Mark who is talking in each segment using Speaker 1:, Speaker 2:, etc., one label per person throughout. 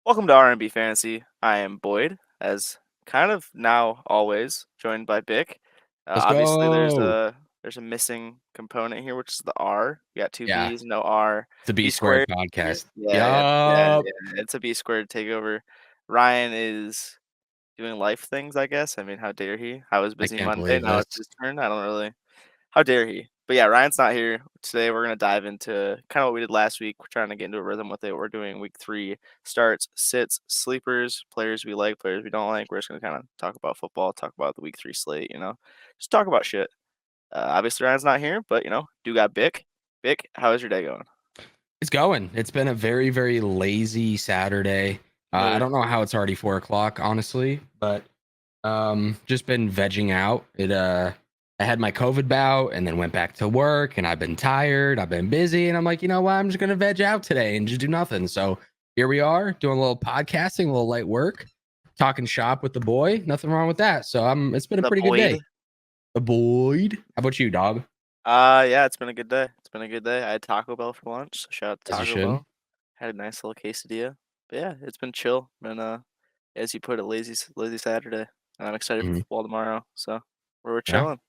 Speaker 1: Welcome to R&B Fantasy. I am Boyd, as kind of now always joined by Bick.
Speaker 2: Let's
Speaker 1: Obviously, there's
Speaker 2: go.
Speaker 1: a missing component here, which is the R. We got two
Speaker 2: Yeah,
Speaker 1: B's, no R.
Speaker 2: the B
Speaker 1: B
Speaker 2: squared
Speaker 1: squared. Yeah,
Speaker 2: podcast.
Speaker 1: yeah.
Speaker 2: Yup.
Speaker 1: It's a B squared takeover. Ryan is doing life things, I guess. I mean, how dare he? I was
Speaker 2: I
Speaker 1: busy
Speaker 2: can't
Speaker 1: Monday.
Speaker 2: believe
Speaker 1: Now
Speaker 2: this.
Speaker 1: it's his turn. I don't really. How dare he? But yeah, Ryan's not here. Today we're gonna dive into kind of what we did last week. We're trying to get into a rhythm with it. We're doing week 3 starts, sits, sleepers, players we like, players we don't like. We're just gonna kind of talk about football, talk about the week 3 slate, just talk about shit. Obviously Ryan's not here, but do got Bick. Bick, how is your day going?
Speaker 2: It's going. It's been a very, very lazy Saturday. I
Speaker 1: Mood.
Speaker 2: don't know how it's already 4 o'clock, honestly, but just been vegging out. I had my COVID bout and then went back to work, and I've been tired. I've been busy, and I'm like, you know what? I'm just gonna veg out today and just do nothing. So here we are doing a little podcasting, a little light work, talking shop with the boy. Nothing wrong with that. So it's been a
Speaker 1: The
Speaker 2: pretty good
Speaker 1: Boyd.
Speaker 2: day. The Boyd. How about you, dog?
Speaker 1: Yeah, it's been a good day. It's been a good day. I had Taco Bell for lunch. So shout out to
Speaker 2: As you
Speaker 1: Taco
Speaker 2: should.
Speaker 1: Bell. Had a nice little quesadilla. But yeah, it's been chill. Been as you put it, lazy Saturday. And I'm excited for
Speaker 2: Mhm.
Speaker 1: football tomorrow. So we're
Speaker 2: Yeah.
Speaker 1: chilling.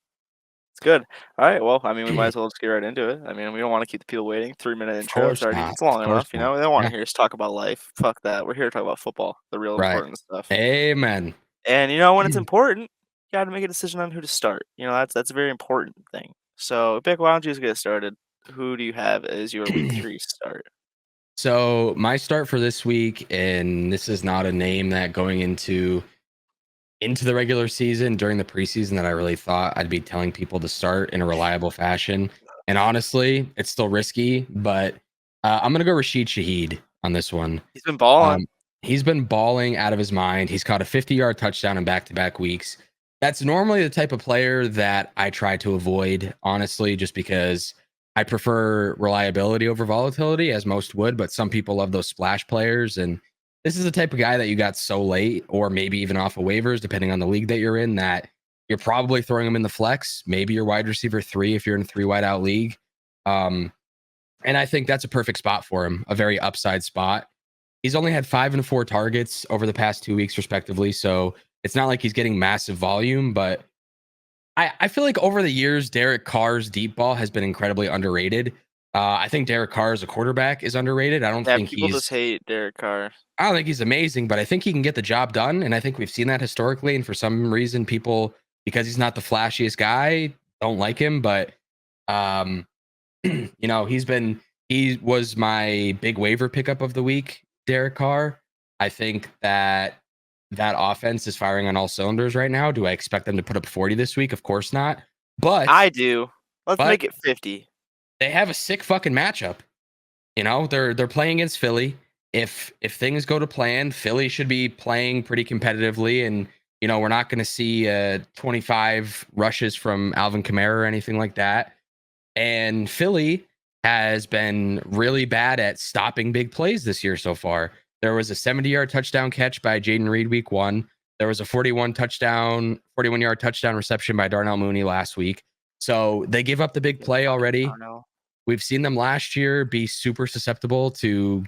Speaker 1: It's good. All right. Well, I mean, we might as well just get right into it. I mean, we don't want to keep the people waiting. 3 minute
Speaker 2: Of
Speaker 1: intro.
Speaker 2: course not.
Speaker 1: It's long
Speaker 2: Of course
Speaker 1: enough.
Speaker 2: not.
Speaker 1: They don't want
Speaker 2: Yeah.
Speaker 1: to hear us talk about life. Fuck that. We're here to talk about football, the real
Speaker 2: Right.
Speaker 1: important stuff.
Speaker 2: Amen.
Speaker 1: And when it's important, you got to make a decision on who to start. That's a very important thing. So, Vic, why don't you just get started? Who do you have as your week 3 start?
Speaker 2: So my start for this week, and this is not a name that going into the regular season during the preseason that I really thought I'd be telling people to start in a reliable fashion. And honestly, it's still risky, but I'm gonna go Rashid Shaheed on this one.
Speaker 1: He's been balling.
Speaker 2: Um, he's been balling out of his mind. He's caught a 50-yard touchdown in back-to-back weeks. That's normally the type of player that I try to avoid, honestly, just because I prefer reliability over volatility, as most would. But some people love those splash players, and this is the type of guy that you got so late, or maybe even off of waivers, depending on the league that you're in, that you're probably throwing him in the flex. Maybe your wide receiver 3 if you're in a 3 wide out league. And I think that's a perfect spot for him, a very upside spot. He's only had 5 and 4 targets over the past 2 weeks, respectively. So it's not like he's getting massive volume, but I feel like over the years, Derek Carr's deep ball has been incredibly underrated. I think Derek Carr as a quarterback is underrated.
Speaker 1: Yeah, people just hate Derek Carr.
Speaker 2: I don't think he's amazing, but I think he can get the job done. And I think we've seen that historically. And for some reason, people, because he's not the flashiest guy, don't like him. But um, he was my big waiver pickup of the week, Derek Carr. I think that offense is firing on all cylinders right now. Do I expect them to put up 40 this week? Of course not. But
Speaker 1: I do. Let's
Speaker 2: but
Speaker 1: make it 50.
Speaker 2: they have a sick fucking matchup. They're playing against Philly. If things go to plan, Philly should be playing pretty competitively, and we're not going to see 25 rushes from Alvin Kamara or anything like that. And Philly has been really bad at stopping big plays this year so far. There was a 70-yard touchdown catch by Jaden Reed week 1. There was a 41-yard touchdown reception by Darnell Mooney last week. So they give up the big
Speaker 1: Yeah,
Speaker 2: play
Speaker 1: fucking
Speaker 2: already.
Speaker 1: Darnell.
Speaker 2: We've seen them last year be super susceptible to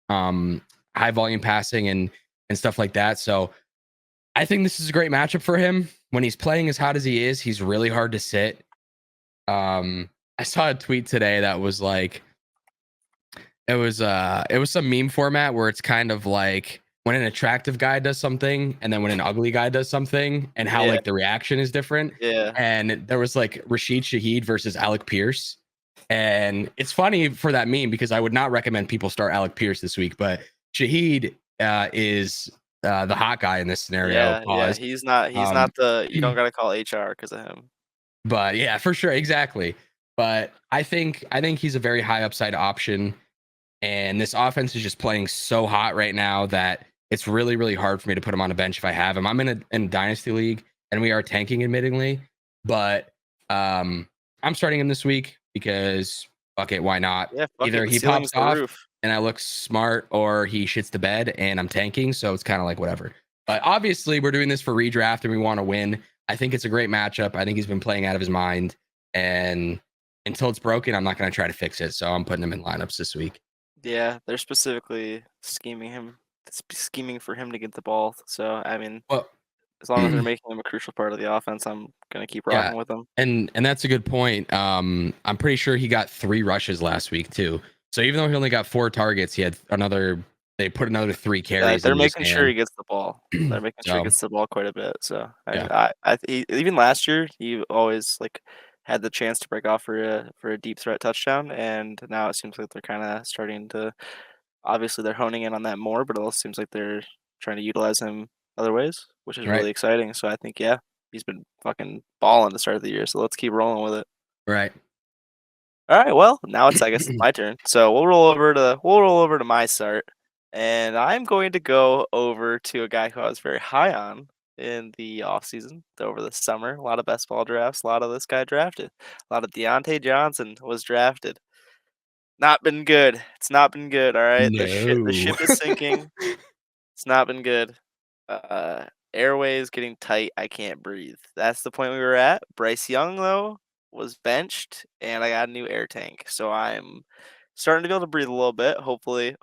Speaker 2: um, high volume passing and stuff like that. So I think this is a great matchup for him. When he's playing as hot as he is, he's really hard to sit. I saw a tweet today that was like, it was some meme format where it's kind of like when an attractive guy does something and then when an ugly guy does something, and how
Speaker 1: Yeah,
Speaker 2: like the reaction is different.
Speaker 1: yeah.
Speaker 2: And there was like Rashid Shaheed versus Alec Pierce. And it's funny for that meme because I would not recommend people start Alec Pierce this week, but Shaheed is the hot guy in this scenario.
Speaker 1: Yeah,
Speaker 2: Pause.
Speaker 1: he's
Speaker 2: Um,
Speaker 1: not the you don't gotta call HR because of him.
Speaker 2: but yeah, for sure, exactly. But I think he's a very high upside option, and this offense is just playing so hot right now that it's really really hard for me to put him on a bench if I have him. I'm in a dynasty league, and we are tanking, admittingly, but I'm starting him this week because fuck it, why not?
Speaker 1: Yeah, fuck it,
Speaker 2: Either
Speaker 1: the
Speaker 2: he pops
Speaker 1: ceiling's the
Speaker 2: off
Speaker 1: roof.
Speaker 2: and I look smart, or he shits the bed and I'm tanking. So it's kind of like whatever. But obviously, we're doing this for redraft and we want to win. I think it's a great matchup. I think he's been playing out of his mind, and until it's broken, I'm not going to try to fix it. So I'm putting him in lineups this week.
Speaker 1: Yeah, they're specifically scheming him scheming for him to get the ball. So I mean,
Speaker 2: Well,
Speaker 1: as long as they're making him a crucial part of the offense, I'm gonna keep
Speaker 2: yeah,
Speaker 1: rocking with him.
Speaker 2: and that's a good point. I'm pretty sure he got 3 rushes last week too. So even though he only got 4 targets, he had another. They put another 3
Speaker 1: Yeah,
Speaker 2: carries
Speaker 1: they're
Speaker 2: into his
Speaker 1: making sure
Speaker 2: hand.
Speaker 1: he gets the ball. They're making sure he
Speaker 2: So
Speaker 1: gets the ball quite a bit. So
Speaker 2: yeah,
Speaker 1: even last year he always like had the chance to break off for a deep threat touchdown, and now it seems like they're kind of starting to. Obviously, they're honing in on that more, but it also seems like they're trying to utilize him other ways, which is
Speaker 2: right,
Speaker 1: really exciting. So I think yeah, he's been fucking balling to start the year. So let's keep rolling with it.
Speaker 2: right.
Speaker 1: All right, well, now I guess it's my turn. So we'll roll over to my start, and I'm going to go over to a guy who I was very high on in the offseason, over the summer. A lot of best ball drafts, a lot of this guy drafted. A lot of Dionte Johnson was drafted. Not been good. It's not been good, all right? The
Speaker 2: No.
Speaker 1: ship is sinking. It's not been good. Uh, Airways getting tight. I can't breathe. That's the point we were at. Bryce Young though was benched, and I got a new air tank, so I'm starting to be able to breathe a little bit. Hopefully,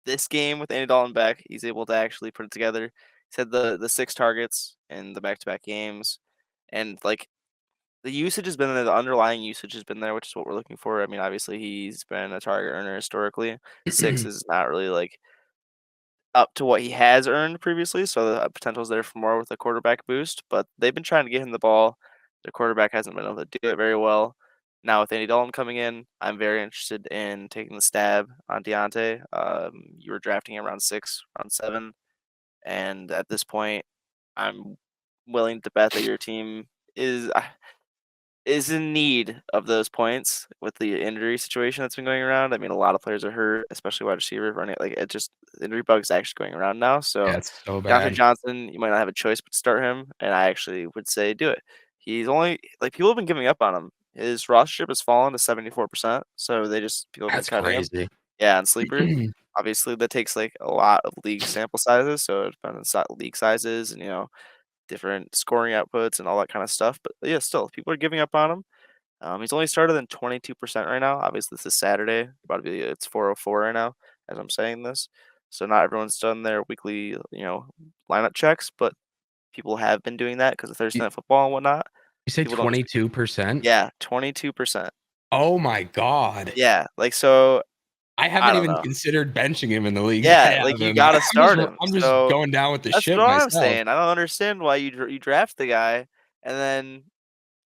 Speaker 1: this game with Andy Dalton back, he's able to actually put it together. He's had the 6 targets in the back-to-back games, and like the usage has been there. The underlying usage has been there, which is what we're looking for. I mean, obviously, he's been a target earner historically. 6 is not really like up to what he has earned previously, so the potential is there for more with a quarterback boost, but they've been trying to get him the ball. The quarterback hasn't been able to do it very well. Now with Andy Dalton coming in, I'm very interested in taking the stab on Dionte. You were drafting him around 6, around 7, and at this point, I'm willing to bet that your team is is in need of those points with the injury situation that's been going around. I mean, a lot of players are hurt, especially wide receiver running. Like it just the injury bug is actually going around now.
Speaker 2: Yeah,
Speaker 1: So
Speaker 2: it's so
Speaker 1: Dionte
Speaker 2: bad.
Speaker 1: Johnson, you might not have a choice but to start him, and I actually would say do it. He's only like people have been giving up on him. His rostership has fallen to 74%, so people have been
Speaker 2: That's
Speaker 1: cutting him.
Speaker 2: crazy.
Speaker 1: Yeah, on sleeper. Obviously, that takes like a lot of league sample sizes, so it depends on league sizes and different scoring outputs and all that kind of stuff. But yeah, still people are giving up on him. He's only started in 22% right now. Obviously, this is Saturday. About to be it's 4:04 right now as I'm saying this. So not everyone's done their weekly, lineup checks, but people have been doing that because of Thursday
Speaker 2: You,
Speaker 1: Night Football and whatnot.
Speaker 2: you say
Speaker 1: People don't just
Speaker 2: 22%?
Speaker 1: yeah, 22%.
Speaker 2: Oh my god.
Speaker 1: Yeah, like so
Speaker 2: I
Speaker 1: I
Speaker 2: haven't
Speaker 1: don't
Speaker 2: even
Speaker 1: know.
Speaker 2: considered benching him in the leagues I
Speaker 1: Yeah, like
Speaker 2: have
Speaker 1: you
Speaker 2: him.
Speaker 1: gotta start him.
Speaker 2: I'm just
Speaker 1: So
Speaker 2: going down with the
Speaker 1: that's
Speaker 2: ship
Speaker 1: what I'm
Speaker 2: myself.
Speaker 1: saying. I don't understand why you draft the guy and then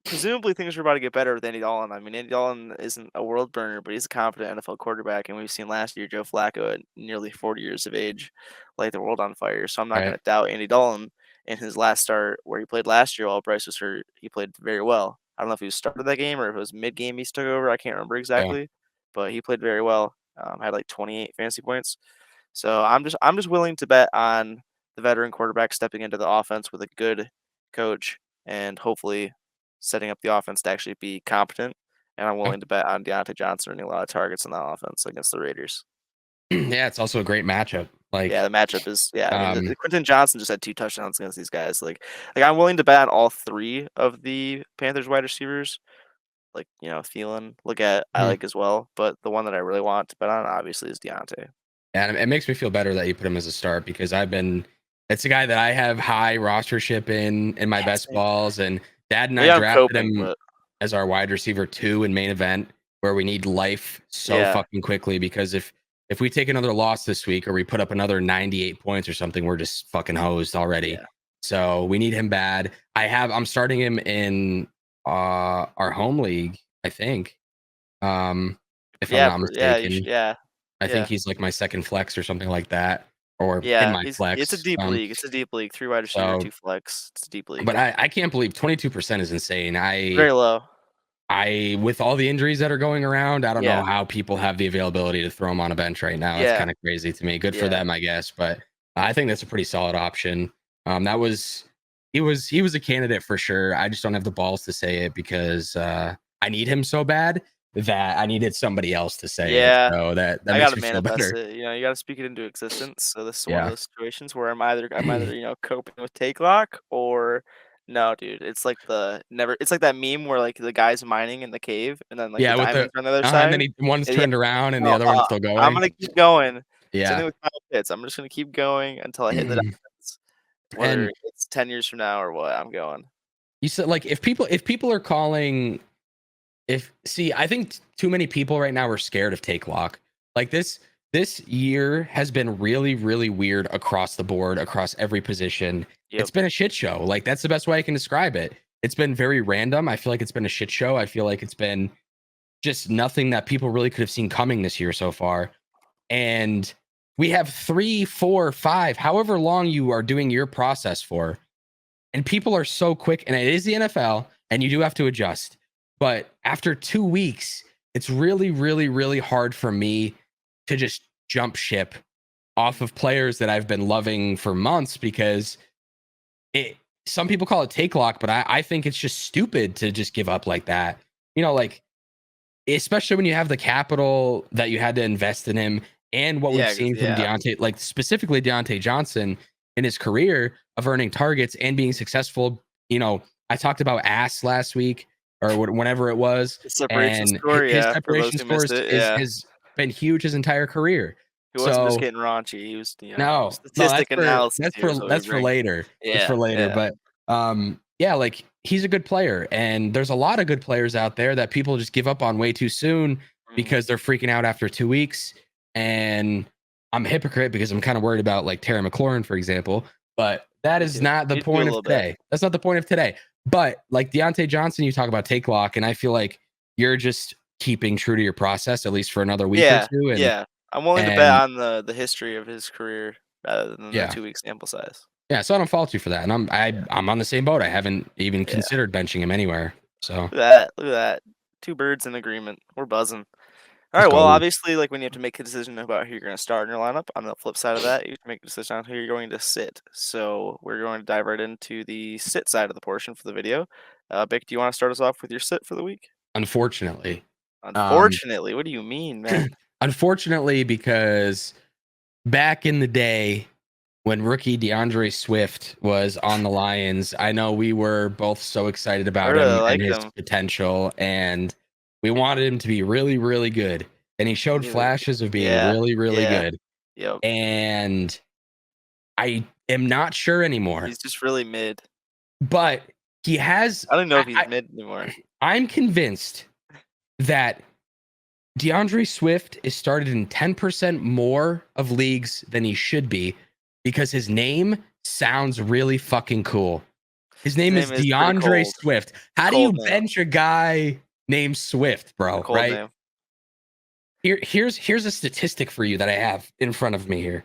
Speaker 1: presumably things are about to get better with Andy Dalton. I mean, Andy Dalton isn't a world burner, but he's a confident NFL quarterback, and we've seen last year Joe Flacco at nearly 40 years of age light the world on fire. So I'm not going
Speaker 2: Right.
Speaker 1: to doubt Andy Dalton in his last start where he played last year while Bryce was hurt. He played very well. I don't know if he was started that game or if it was mid game he took over. I can't remember
Speaker 2: Yeah.
Speaker 1: exactly, but he played very well. Had like 28 fantasy points. So I'm just willing to bet on the veteran quarterback stepping into the offense with a good coach and hopefully setting up the offense to actually be competent. And I'm
Speaker 2: Yeah.
Speaker 1: willing to bet on Dionte Johnson earning a lot of targets in that offense against the Raiders.
Speaker 2: Yeah, it's also a great matchup.
Speaker 1: Yeah,
Speaker 2: Like,
Speaker 1: the matchup is I mean
Speaker 2: um,
Speaker 1: Quentin Johnson just had 2 touchdowns against these guys. Like I'm willing to bet on all 3 of the Panthers wide receivers. Like, Thielen, I
Speaker 2: mhm.
Speaker 1: like as well, but the one that I really want to bet on obviously is Dionte.
Speaker 2: And it makes me feel better that you put him as a start because it's a guy that I have high rostership in my
Speaker 1: Yeah,
Speaker 2: best
Speaker 1: same.
Speaker 2: balls. And Dad and I
Speaker 1: Maybe I'm
Speaker 2: drafted
Speaker 1: coping,
Speaker 2: him
Speaker 1: but
Speaker 2: as our wide receiver 2 in main event where we need life so
Speaker 1: yeah,
Speaker 2: fucking quickly because if we take another loss this week or we put up another 98 points or something, we're just fucking hosed already.
Speaker 1: yeah.
Speaker 2: So we need him bad. I'm starting him in our home league, I think. If I'm
Speaker 1: Yeah,
Speaker 2: not
Speaker 1: you should
Speaker 2: mistaken. I think
Speaker 1: yeah.
Speaker 2: he's like my second flex or something like that, or in
Speaker 1: Yeah,
Speaker 2: my
Speaker 1: it's a
Speaker 2: flex.
Speaker 1: deep league, it's a deep league, 3 wide receiver,
Speaker 2: So,
Speaker 1: 2 flex, it's a deep league.
Speaker 2: but I can't believe 22% is insane.
Speaker 1: Very low.
Speaker 2: With all the injuries that are going around, I don't know
Speaker 1: Yeah,
Speaker 2: how people have the availability to throw him on a bench right now. That's
Speaker 1: yeah,
Speaker 2: kind of crazy to me. Good for
Speaker 1: yeah,
Speaker 2: them, I guess, but I think that's a pretty solid option. That was he was a candidate for sure. I just don't have the balls to say it because I need him so bad that I needed somebody else to say it.
Speaker 1: yeah.
Speaker 2: So that
Speaker 1: I
Speaker 2: makes
Speaker 1: gotta
Speaker 2: me feel
Speaker 1: manifest
Speaker 2: better.
Speaker 1: it, you gotta speak it into existence, so this is one of
Speaker 2: Yeah.
Speaker 1: those situations where I'm either, coping with take lock or no, dude, it's like that meme where, like, the guy's mining in the cave and then, like, the
Speaker 2: Yeah, with the
Speaker 1: diamonds are on the other
Speaker 2: and then
Speaker 1: side.
Speaker 2: one's
Speaker 1: And yeah,
Speaker 2: turned around and the
Speaker 1: no,
Speaker 2: other one's still
Speaker 1: I'm
Speaker 2: going.
Speaker 1: gonna keep going. Same thing
Speaker 2: Yeah.
Speaker 1: with Kyle Pitts. I'm just gonna keep going until I hit the diamonds, whether
Speaker 2: And
Speaker 1: it's 10 years from now or what. I'm going.
Speaker 2: you said like if people are calling if see, I think too many people right now are scared of take lock. Like this year has been really, really weird across the board, across every position. It's
Speaker 1: Yep.
Speaker 2: been a shit show. Like that's the best way I can describe it. It's been very random. I feel like it's been a shit show. I feel like it's been just nothing that people really could have seen coming this year so far. And we have 3, 4, 5, however long you are doing your process for. And people are so quick, and it is the NFL, and you do have to adjust. But after 2 weeks, it's really, really, really hard for me to just jump ship off of players that I've been loving for months because it some people call it take lock, but I think it's just stupid to just give up like that. You know, like especially when you have the capital that you had to invest in him and what we've
Speaker 1: Yeah, 'cause
Speaker 2: seen from Dionte, like specifically Dionte Johnson in his career of earning targets and being successful. You know, I talked about ass last week or whenever it was,
Speaker 1: the separation
Speaker 2: and
Speaker 1: score,
Speaker 2: his
Speaker 1: yeah, for those
Speaker 2: separation
Speaker 1: who missed
Speaker 2: scores
Speaker 1: it,
Speaker 2: is
Speaker 1: yeah.
Speaker 2: has been huge his entire career.
Speaker 1: He wasn't just
Speaker 2: So
Speaker 1: getting raunchy, he was,
Speaker 2: no, no,
Speaker 1: statistic analysis here is what we
Speaker 2: that's for
Speaker 1: bring.
Speaker 2: later. That's for
Speaker 1: Yeah,
Speaker 2: later.
Speaker 1: yeah.
Speaker 2: But yeah, like he's a good player, and there's a lot of good players out there that people just give up on way too soon
Speaker 1: Mhm.
Speaker 2: because they're freaking out after 2 weeks. And I'm a hypocrite because I'm kind of worried about like Terry McLaurin, for example. But that
Speaker 1: Me
Speaker 2: is
Speaker 1: too.
Speaker 2: not the
Speaker 1: Me too a
Speaker 2: point of
Speaker 1: little bit.
Speaker 2: today. That's not the point of today. But like Dionte Johnson, you talk about take lock, and I feel like you're just keeping true to your process at least for another week or
Speaker 1: Yeah,
Speaker 2: two.
Speaker 1: yeah. I'm willing to bet
Speaker 2: And
Speaker 1: on the history of his career rather than the
Speaker 2: yeah.
Speaker 1: 2 week sample size.
Speaker 2: Yeah, so I don't fault you for that, and
Speaker 1: Yeah,
Speaker 2: I'm on the same boat. I haven't even
Speaker 1: yeah.
Speaker 2: considered benching him anywhere. So
Speaker 1: Look at that. 2 birds in agreement. We're buzzing.
Speaker 2: let's
Speaker 1: Alright, well,
Speaker 2: go.
Speaker 1: obviously, like, when you have to make a decision about who you're gonna start in your lineup, on the flip side of that, you have to make a decision on who you're going to sit. So, we're going to dive right into the sit side of the portion for the video. Bick, do you wanna start us off with your sit for the week?
Speaker 2: Unfortunately, um,
Speaker 1: Unfortunately, what do you mean, man?
Speaker 2: unfortunately, because back in the day when rookie DeAndre Swift was on the Lions, I know we were both so excited
Speaker 1: I
Speaker 2: about
Speaker 1: really
Speaker 2: him and
Speaker 1: liked
Speaker 2: his
Speaker 1: him.
Speaker 2: potential, and we wanted him to be really, really good. And he showed
Speaker 1: Neither
Speaker 2: flashes of being
Speaker 1: Yeah,
Speaker 2: really, really
Speaker 1: yeah,
Speaker 2: good.
Speaker 1: yep.
Speaker 2: And I am not sure anymore,
Speaker 1: He's just really mid.
Speaker 2: but he has.
Speaker 1: I don't know if he's mid anymore.
Speaker 2: I'm convinced that DeAndre Swift is started in 10% more of leagues than he should be because his name sounds really fucking cool. His
Speaker 1: His
Speaker 2: name is
Speaker 1: name is pretty
Speaker 2: DeAndre
Speaker 1: cold.
Speaker 2: Swift.
Speaker 1: It's a
Speaker 2: How do you
Speaker 1: cold name.
Speaker 2: bench a guy named Swift,
Speaker 1: It's a
Speaker 2: bro?
Speaker 1: cold
Speaker 2: Right?
Speaker 1: name.
Speaker 2: Here's a statistic for you that I have in front of me here.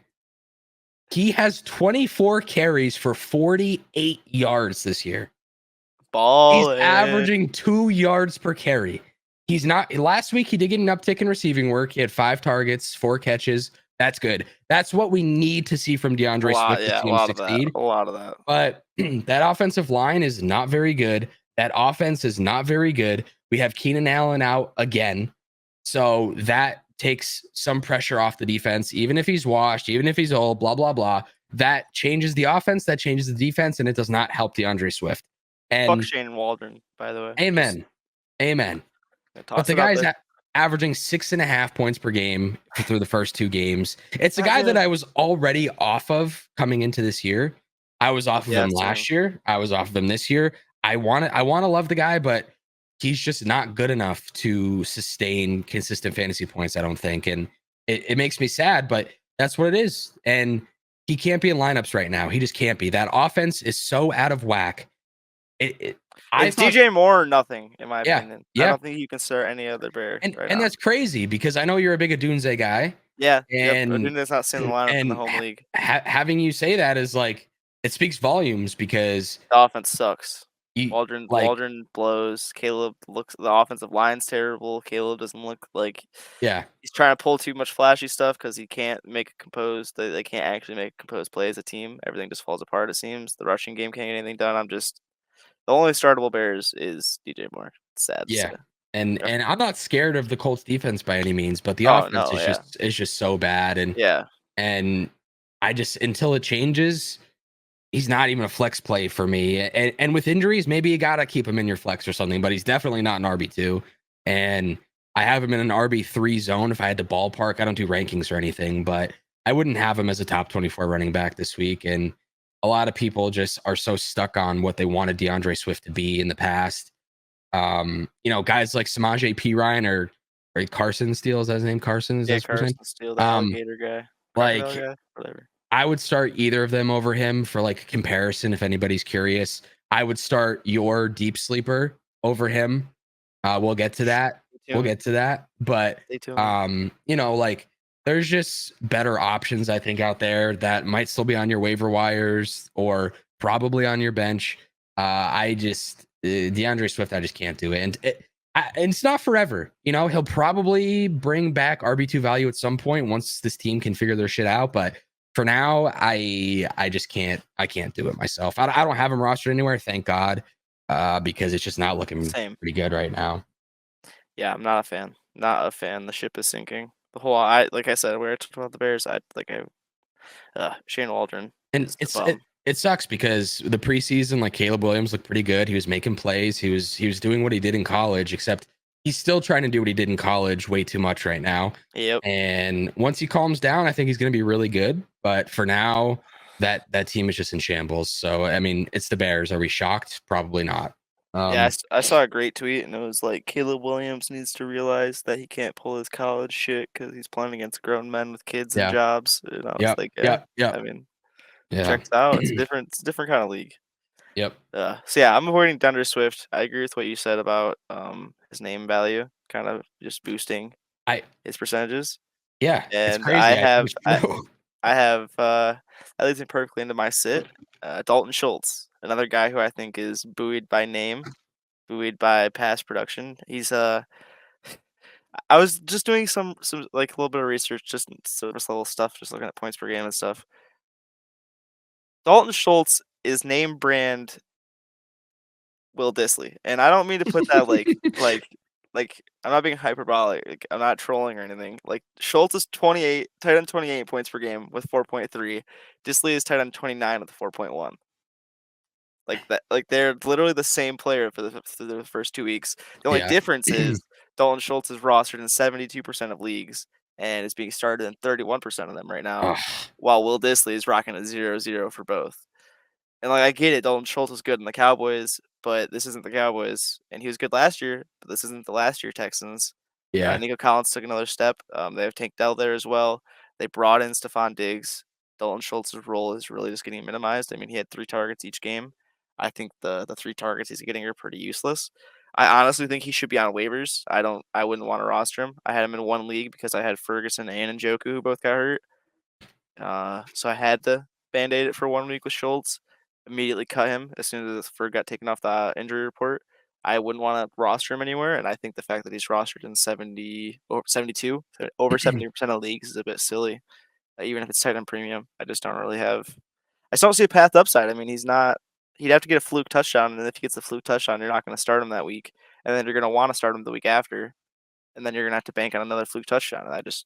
Speaker 2: He has 24 carries for 48 yards this year. He's
Speaker 1: Ballin'.
Speaker 2: averaging 2 yards per carry. He's not last week he did get an uptick in receiving work. He had 5 targets, 4 catches. That's good. That's what we need to see from
Speaker 1: A
Speaker 2: DeAndre
Speaker 1: lot,
Speaker 2: Swift to
Speaker 1: yeah, a
Speaker 2: see him
Speaker 1: lot of that,
Speaker 2: succeed.
Speaker 1: a lot of that.
Speaker 2: But that offensive line is not very good. That offense is not very good. We have Keenan Allen out again. So that takes some pressure off the defense, even if he's washed, even if he's old, blah, blah, blah. That changes the offense, that changes the defense, and it does not help DeAndre Swift.
Speaker 1: Fuck
Speaker 2: And
Speaker 1: Shane Waldron, by the way. Just
Speaker 2: amen. Amen. But
Speaker 1: toss
Speaker 2: the
Speaker 1: it out
Speaker 2: guy's
Speaker 1: there.
Speaker 2: averaging 6.5 points per game through the first 2 games. It's a
Speaker 1: Not
Speaker 2: guy that
Speaker 1: good.
Speaker 2: I was already off of coming into this year. I was off of
Speaker 1: Yeah,
Speaker 2: him
Speaker 1: same.
Speaker 2: last year. I was off of him this year. I want to love the guy, but he's just not good enough to sustain consistent fantasy points, I don't think. And it makes me sad, but that's what it is. And he can't be in lineups right now. He just can't be. That offense is so out of whack. I
Speaker 1: It's
Speaker 2: thought,
Speaker 1: DJ Moore or nothing, in my
Speaker 2: yeah,
Speaker 1: opinion. I
Speaker 2: yeah.
Speaker 1: don't think you can start any other Bear right
Speaker 2: And
Speaker 1: now.
Speaker 2: that's crazy because I know you're a big Adunze guy,
Speaker 1: Yeah, yep.
Speaker 2: and
Speaker 1: Odunde's not sitting in the lineup in the home league.
Speaker 2: having you say that is like it speaks volumes because
Speaker 1: The offense sucks.
Speaker 2: you like
Speaker 1: Waldron blows. Caleb looks the offensive line's terrible. Caleb doesn't look like
Speaker 2: yeah,
Speaker 1: he's trying to pull too much flashy stuff because he can't make a composed. They can't actually make a composed play as a team. Everything just falls apart. It seems the rushing game can't get anything done. The only startable Bears is DJ Moore. It's sad to
Speaker 2: yeah.
Speaker 1: say.
Speaker 2: And
Speaker 1: Yeah.
Speaker 2: and I'm not scared of the Colts defense by any means, but the
Speaker 1: Oh
Speaker 2: offense
Speaker 1: no, yeah,
Speaker 2: is just so bad
Speaker 1: yeah.
Speaker 2: and I just until it changes, he's not even a flex play for me. And with injuries, maybe you got to keep him in your flex or something, but he's definitely not an RB2. And I have him in an RB3 zone if I had to ballpark. I don't do rankings or anything, but I wouldn't have him as a top 24 running back this week. And a lot of people just are so stuck on what they wanted DeAndre Swift to be in the past. Guys like Samaje P. Ryan or Carson Steele, is that his name? Carson is
Speaker 1: Yeah,
Speaker 2: his first name?
Speaker 1: Carson Steele, the alligator guy, crocodile
Speaker 2: Like
Speaker 1: guy, whatever.
Speaker 2: I would start either of them over him for like comparison if anybody's curious. I would start your deep sleeper over him. We'll get to that.
Speaker 1: Stay tuned.
Speaker 2: But
Speaker 1: Stay tuned.
Speaker 2: like there's just better options I think out there that might still be on your waiver wires or probably on your bench. DeAndre Swift, I just can't do it. And it's not forever. He'll probably bring back RB2 value at some point once this team can figure their shit out. But for now, I just can't. I can't do it myself. I don't have him rostered anywhere, thank God, because it's just not looking pretty good right now.
Speaker 1: Yeah, I'm not a fan. Not a fan. The ship is sinking. Like I said, where it's about the Bears, Shane Waldron.
Speaker 2: And it sucks because the preseason, like Caleb Williams looked pretty good. He was making plays. He was doing what he did in college, except he's still trying to do what he did in college way too much right now.
Speaker 1: Yep.
Speaker 2: And once he calms down, I think he's going to be really good. But for now, that team is just in shambles. So, I mean, it's the Bears. Are we shocked? Probably not.
Speaker 1: Yeah, I saw a great tweet, and it was like, Caleb Williams needs to realize that he can't pull his college shit because he's playing against grown men with kids and jobs. And I was like, yeah. I mean, checks out. It's a different kind of league.
Speaker 2: Yep.
Speaker 1: So yeah, I'm avoiding DeAndre Swift. I agree with what you said about his name value, kind of just boosting his percentages.
Speaker 2: Yeah,
Speaker 1: and
Speaker 2: it's crazy.
Speaker 1: that leads me perfectly into my sit. Dalton Schultz, another guy who I think is buoyed by name, buoyed by past production. He's I was just doing some like a little bit of research, just service level stuff, just looking at points per game and stuff. Dalton Schultz is name brand Will Disley, and I don't mean to put that like I'm not being hyperbolic. Like, I'm not trolling or anything. Like Schultz is 28, tight end 28 points per game with 4.3. Disley is tight end 29 with 4.1. Like that, like they're literally the same player for the first 2 weeks. The only difference is Dalton Schultz is rostered in 72% of leagues and is being started in 31% of them right now, while Will Disley is rocking a 0-0 for both. And like I get it, Dalton Schultz was good in the Cowboys, but this isn't the Cowboys, and he was good last year, but this isn't the last year Texans.
Speaker 2: Yeah.
Speaker 1: Nico Collins took another step. They have Tank Dell there as well. They brought in Stephon Diggs. Dalton Schultz's role is really just getting minimized. I mean, he had 3 targets each game. I think the 3 targets he's getting are pretty useless. I honestly think he should be on waivers. I wouldn't want to roster him. I had him in one league because I had Ferguson and Njoku who both got hurt. So I had to band-aid it for 1 week with Schultz. Immediately cut him as soon as Ferg got taken off the injury report. I wouldn't want to roster him anywhere, and I think the fact that he's rostered in 72, over 70% of leagues is a bit silly. Even if it's tight end premium, I just don't see a path upside. I mean, he'd have to get a fluke touchdown, and if he gets the fluke touchdown, you're not going to start him that week, and then you're going to want to start him the week after, and then you're going to have to bank on another fluke touchdown, and it's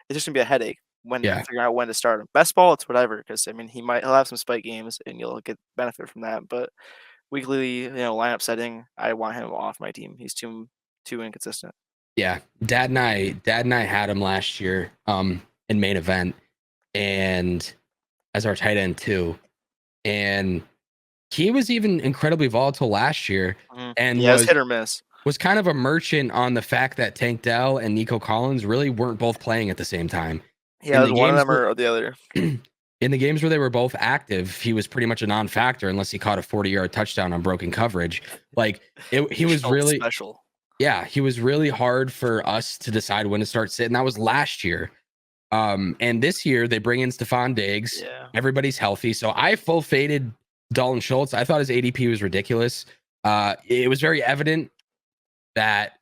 Speaker 1: just going to be a headache figuring out when to start him. Best ball, it's whatever, because I mean he'll have some spike games and you'll get benefit from that. But weekly, lineup setting, I want him off my team. He's too inconsistent.
Speaker 2: Yeah, Dad and I had him last year in main event and as our tight end too, and he was even incredibly volatile last year and
Speaker 1: was hit or miss.
Speaker 2: Was kind of a merchant on the fact that Tank Dell and Nico Collins really weren't both playing at the same time.
Speaker 1: Yeah, it was one of them or the other.
Speaker 2: In the games where they were both active, he was pretty much a non-factor unless he caught a 40-yard touchdown on broken coverage. Like he was really
Speaker 1: special.
Speaker 2: Yeah, he was really hard for us to decide when to start sitting. That was last year. And this year they bring in Stephon Diggs.
Speaker 1: Yeah.
Speaker 2: Everybody's healthy. So I full faded Dalton Schultz. I thought his ADP was ridiculous. It was very evident that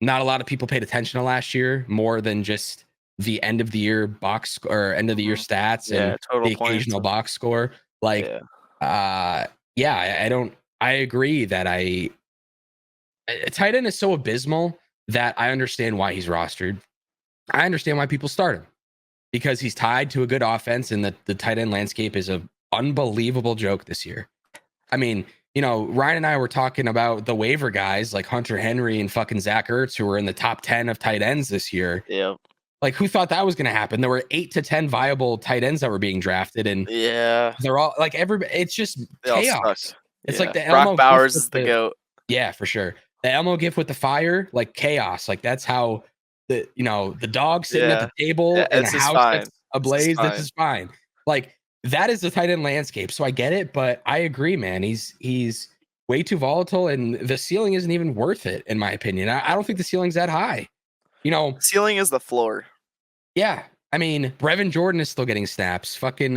Speaker 2: not a lot of people paid attention to last year more than just the end of the year box or end of the year stats and the occasional box score. Like, I agree that a tight end is so abysmal that I understand why he's rostered. I understand why people start him because he's tied to a good offense and the tight end landscape is an unbelievable joke this year. I mean, Ryan and I were talking about the waiver guys like Hunter Henry and fucking Zach Ertz, who were in the top 10 of tight ends this year.
Speaker 1: Yeah.
Speaker 2: Like, who thought that was going to happen? There were 8 to 10 viable tight ends that were being drafted, and
Speaker 1: Yeah,
Speaker 2: they're all like everybody. It's just
Speaker 1: they all suck.
Speaker 2: chaos. It's like
Speaker 1: Yeah,
Speaker 2: the
Speaker 1: Brock
Speaker 2: Elmo gift
Speaker 1: Bowers
Speaker 2: with
Speaker 1: is the
Speaker 2: the
Speaker 1: goat.
Speaker 2: yeah, for sure. The Elmo gift with the fire, like chaos. Like that's how the dog sitting at
Speaker 1: Yeah,
Speaker 2: the table in a
Speaker 1: this is
Speaker 2: house
Speaker 1: fine.
Speaker 2: that's
Speaker 1: This is
Speaker 2: ablaze. This
Speaker 1: fine.
Speaker 2: is fine. Like that is the tight end landscape. So I get it, but I agree, man. He's way too volatile, and the ceiling isn't even worth it, in my opinion. I don't think the ceiling's that high. You know,
Speaker 1: Ceiling is the floor.
Speaker 2: yeah. I mean, Brevin Jordan is still getting snaps. Fucking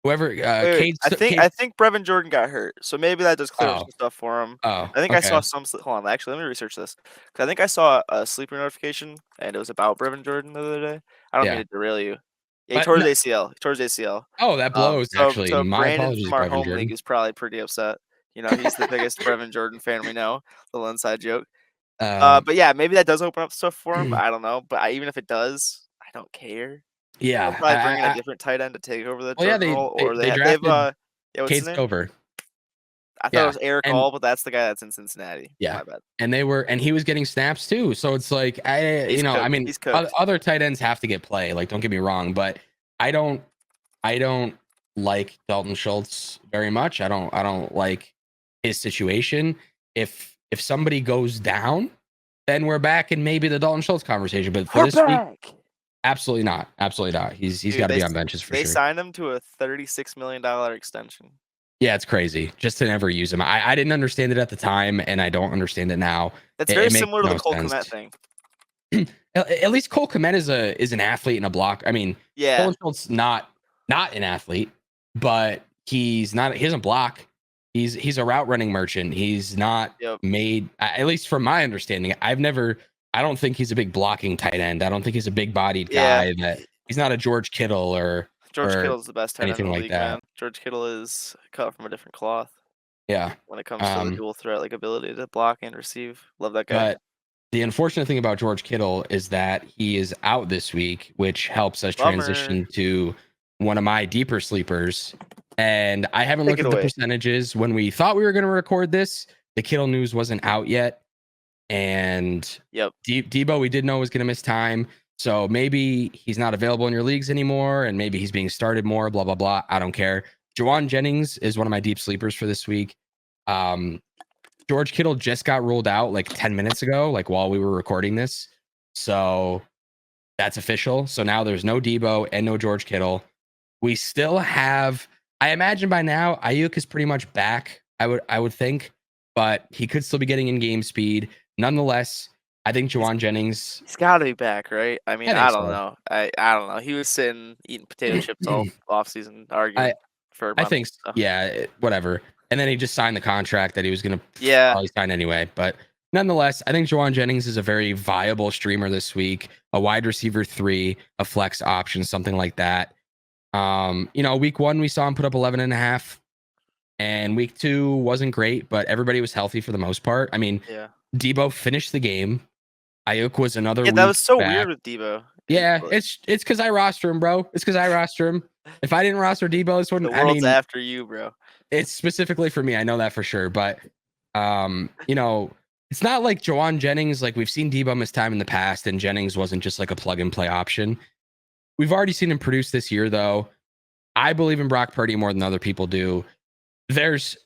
Speaker 2: whoever
Speaker 1: Wait,
Speaker 2: Cade,
Speaker 1: I think Brevin Jordan got hurt, so maybe that does clear up
Speaker 2: oh,
Speaker 1: some stuff for him.
Speaker 2: oh,
Speaker 1: I think I saw
Speaker 2: okay.
Speaker 1: some. Hold on, actually, let me research this because I think I saw a sleeper notification and it was about Brevin Jordan the other day. I don't mean
Speaker 2: Yeah.
Speaker 1: to derail you. Yeah, he
Speaker 2: But
Speaker 1: tore his
Speaker 2: no,
Speaker 1: ACL. He tore his ACL.
Speaker 2: oh, that blows actually.
Speaker 1: So
Speaker 2: My
Speaker 1: Brandon
Speaker 2: apologies,
Speaker 1: from our
Speaker 2: Brevin
Speaker 1: home league
Speaker 2: Jordan.
Speaker 1: is probably pretty upset. You know, he's the biggest Brevin Jordan fan we know. Little inside joke.
Speaker 2: Uh,
Speaker 1: But yeah, maybe that does open up stuff for him. I don't know, but even if it does, I don't care. They'll
Speaker 2: yeah.
Speaker 1: probably bring in a different tight end to take over the
Speaker 2: Well, yeah,
Speaker 1: Jordan role, or
Speaker 2: they
Speaker 1: they've
Speaker 2: drafted
Speaker 1: yeah, what's
Speaker 2: Cade
Speaker 1: his name?
Speaker 2: Stover.
Speaker 1: I thought it
Speaker 2: Yeah,
Speaker 1: was Eric
Speaker 2: and
Speaker 1: All, but that's the guy that's in Cincinnati.
Speaker 2: yeah,
Speaker 1: My bad.
Speaker 2: and he was getting snaps too. So it's like
Speaker 1: He's
Speaker 2: I
Speaker 1: cooked.
Speaker 2: mean,
Speaker 1: He's cooked.
Speaker 2: other tight ends have to get play. Like, don't get me wrong, but I don't I don't like Dalton Schultz very much. I don't like his situation. If somebody goes down, then we're back in maybe the Dalton Schultz conversation. But for
Speaker 1: We're
Speaker 2: this week,
Speaker 1: back.
Speaker 2: absolutely not. Absolutely not. He's
Speaker 1: Dude,
Speaker 2: got to be on benches for
Speaker 1: they
Speaker 2: sure.
Speaker 1: signed him to a $36 million extension.
Speaker 2: Yeah, it's crazy just to never use him. I didn't understand it at the time, and I don't understand it now.
Speaker 1: That's very
Speaker 2: It makes
Speaker 1: similar to
Speaker 2: no
Speaker 1: the Cole
Speaker 2: sense.
Speaker 1: Kmet thing.
Speaker 2: At least Cole Kmet is an athlete and a block. I mean,
Speaker 1: Yeah.
Speaker 2: Dalton Schultz not an athlete, but he doesn't block. He's a route running merchant. He's not made, at least from my understanding. I don't think he's a big blocking tight end. I don't think he's a big bodied guy. That he's not a George Kittle or
Speaker 1: Kittle's the best tight end in
Speaker 2: anything
Speaker 1: the
Speaker 2: like
Speaker 1: league,
Speaker 2: that.
Speaker 1: man. George Kittle is cut from a different cloth.
Speaker 2: Yeah.
Speaker 1: When it comes to the dual threat like ability to block and receive. Love that guy.
Speaker 2: But the unfortunate thing about George Kittle is that he is out this week, which helps us transition to one of my deeper sleepers. And I haven't looked at the percentages. When we thought we were going to record this, the Kittle news wasn't out yet. And Debo, we did know was going to miss time. So maybe he's not available in your leagues anymore. And maybe he's being started more, blah, blah, blah. I don't care. Juwan Jennings is one of my deep sleepers for this week. George Kittle just got ruled out like 10 minutes ago, like while we were recording this. So that's official. So now there's no Debo and no George Kittle. We still have, I imagine by now, Ayuk is pretty much back, I would think, but he could still be getting in game speed. Nonetheless, I think Juwan Jennings.
Speaker 1: He's got to be back, right? I mean, I don't know. I don't know. He was sitting eating potato chips all offseason arguing for
Speaker 2: I think, yeah, whatever. And then he just signed the contract that he was going to probably sign anyway. But nonetheless, I think Juwan Jennings is a very viable streamer this week, a wide receiver 3, a flex option, something like that. Week 1, we saw him put up 11.5, and week 2 wasn't great, but everybody was healthy for the most part. I mean, Debo finished the game. Ayuk was another week
Speaker 1: that was so
Speaker 2: back.
Speaker 1: weird with Debo.
Speaker 2: Yeah, it's because I roster him, bro. It's because I roster him. If I didn't roster Debo, this wouldn't.
Speaker 1: The world's after you, bro.
Speaker 2: It's specifically for me. I know that for sure. But, it's not like Juwan Jennings. Like, we've seen Debo miss time in the past, and Jennings wasn't just like a plug and play option. We've already seen him produce this year, though. I believe in Brock Purdy more than other people do. There's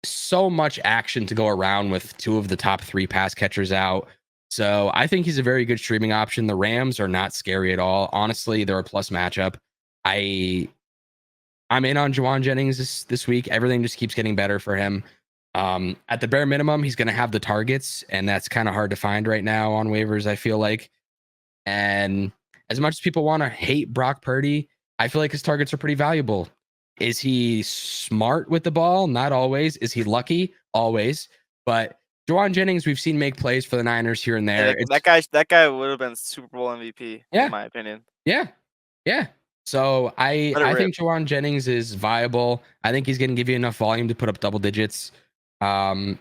Speaker 2: so much action to go around with 2 of the top 3 pass catchers out. So I think he's a very good streaming option. The Rams are not scary at all. Honestly, they're a plus matchup. I'm in on Juwan Jennings this week. Everything just keeps getting better for him. At the bare minimum, he's going to have the targets, and that's kind of hard to find right now on waivers, I feel like. And as much as people want to hate Brock Purdy, I feel like his targets are pretty valuable. Is he smart with the ball? Not always. Is he lucky? Always. But Juwan Jennings, we've seen make plays for the Niners here and there.
Speaker 1: Yeah, that guy would have been Super Bowl MVP, in my opinion.
Speaker 2: Yeah. So I think Juwan Jennings is viable. I think he's going to give you enough volume to put up double digits. And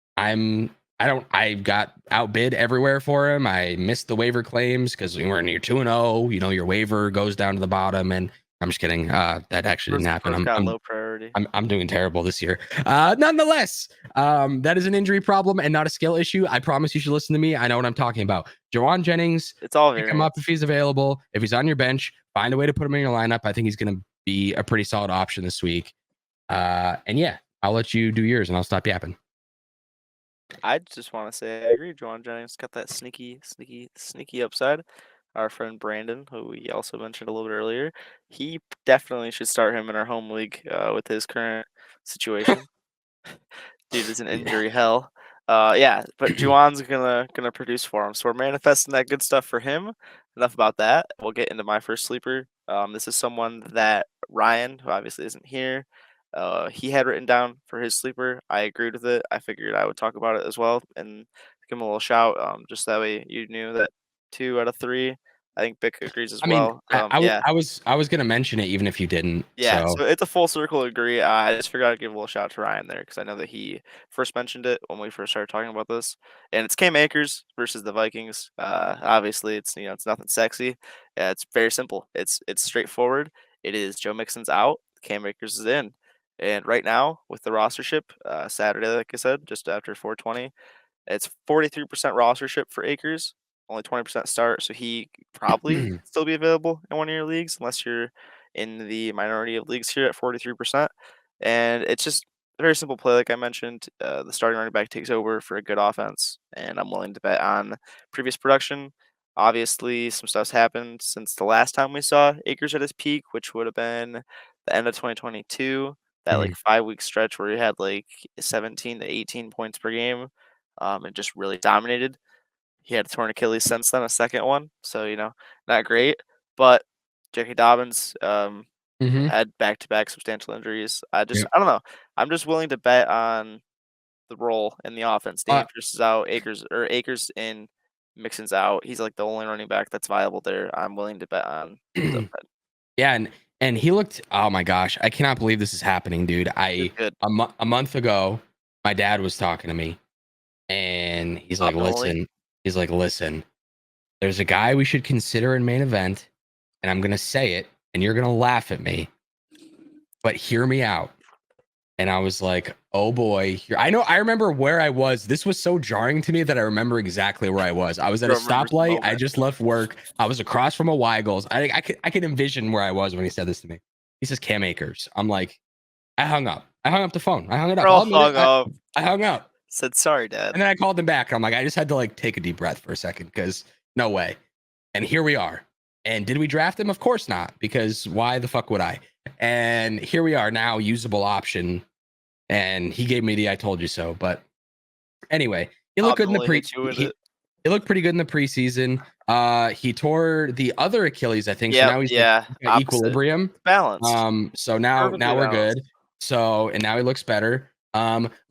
Speaker 2: I got outbid everywhere for him. I missed the waiver claims because we weren't near 2-0. Your waiver goes down to the bottom, and I'm just kidding. That actually didn't happen.
Speaker 1: I'm low priority.
Speaker 2: I'm doing terrible this year. Nonetheless, that is an injury problem and not a skill issue. I promise you should listen to me. I know what I'm talking about. Jawan Jennings,
Speaker 1: It's all
Speaker 2: pick him up
Speaker 1: variance.
Speaker 2: if he's available. If he's on your bench, find a way to put him in your lineup. I think he's going to be a pretty solid option this week. And yeah, I'll let you do yours and I'll stop yapping.
Speaker 1: I just want to say I agree. Juwan Jennings got that sneaky upside. Our friend Brandon, who we also mentioned a little bit earlier, he definitely should start him in our home league with his current situation. Dude is an
Speaker 2: Yeah.
Speaker 1: injury hell. Yeah, but Juwan's gonna produce for him. So we're manifesting that good stuff for him. Enough about that. We'll get into my first sleeper. This is someone that Ryan, who obviously isn't here, he had written down for his sleeper. I agreed with it. I figured I would talk about it as well and give him a little shout. Just that way you knew that 2 out of 3. I think Bick agrees as
Speaker 2: I mean,
Speaker 1: well.
Speaker 2: I
Speaker 1: Yeah.
Speaker 2: was going to mention it even if you didn't.
Speaker 1: Yeah,
Speaker 2: So
Speaker 1: so it's a full circle agree. I just forgot to give a little shout out to Ryan there because I know that he first mentioned it when we first started talking about this. And it's Cam Akers versus the Vikings. Obviously, it's nothing sexy. It's very simple. It's straightforward. It is Joe Mixon's out. Cam Akers is in. And right now, with the rostership, Saturday, like I said, just after 4:20, it's 43% rostership for Akers, only 20% start, so he could probably still be available in one of your leagues unless you're in the minority of leagues here at 43%. And it's just a very simple play, like I mentioned. The starting running back takes over for a good offense, and I'm willing to bet on previous production. Obviously, some stuff's happened since the last time we saw Akers at his peak, which would have been the end of 2022. That like 5-week stretch where he had like 17 to 18 points per game, and just really dominated. He had a torn Achilles since then, a second one, so not great. But J.K. Dobbins
Speaker 2: Mhm.
Speaker 1: had back-to-back substantial injuries. I
Speaker 2: Yep.
Speaker 1: don't know. I'm just willing to bet on the role in the offense.
Speaker 2: Uh,
Speaker 1: Damian Pierce is out, Akers in, Mixon's out. He's like the only running back that's viable there. I'm willing to bet on his upside.
Speaker 2: yeah, and he looked. Oh my gosh, I cannot believe this is happening, dude.
Speaker 1: He was good.
Speaker 2: A month ago, my dad was talking to me, and he's like,
Speaker 1: Optimally.
Speaker 2: "Listen, listen. There's a guy we should consider in main event, and I'm gonna say it, and you're gonna laugh at me, but hear me out." And I was like, "Oh boy!" I remember where I was. This was so jarring to me that I remember exactly where I was. I was at a
Speaker 1: Remembers the
Speaker 2: stoplight. I
Speaker 1: moment.
Speaker 2: just left work. I was across from a Weigels. I could envision where I was when he said this to me. He says Cam Akers. I'm like, I hung up. I hung up the phone. I hung it up.
Speaker 1: Bro
Speaker 2: I'll admit it.
Speaker 1: hung up.
Speaker 2: I hung up.
Speaker 1: Said, "Sorry, Dad."
Speaker 2: And then I called him back. I'm like, I just had to like take a deep breath for a second because no way. And here we are. And did we draft him? Of course not, because why the fuck would I? And here we are now, usable option. And he gave me the I told you so. But anyway, he looked good in the
Speaker 1: Optimally hit you with it.
Speaker 2: he looked pretty good in the preseason. He tore the other Achilles, I think. So
Speaker 1: Yep,
Speaker 2: now he's like
Speaker 1: yeah,
Speaker 2: got
Speaker 1: opposite.
Speaker 2: equilibrium.
Speaker 1: Balanced.
Speaker 2: So now
Speaker 1: Perfectly
Speaker 2: we're
Speaker 1: balanced.
Speaker 2: good. So and now he looks better.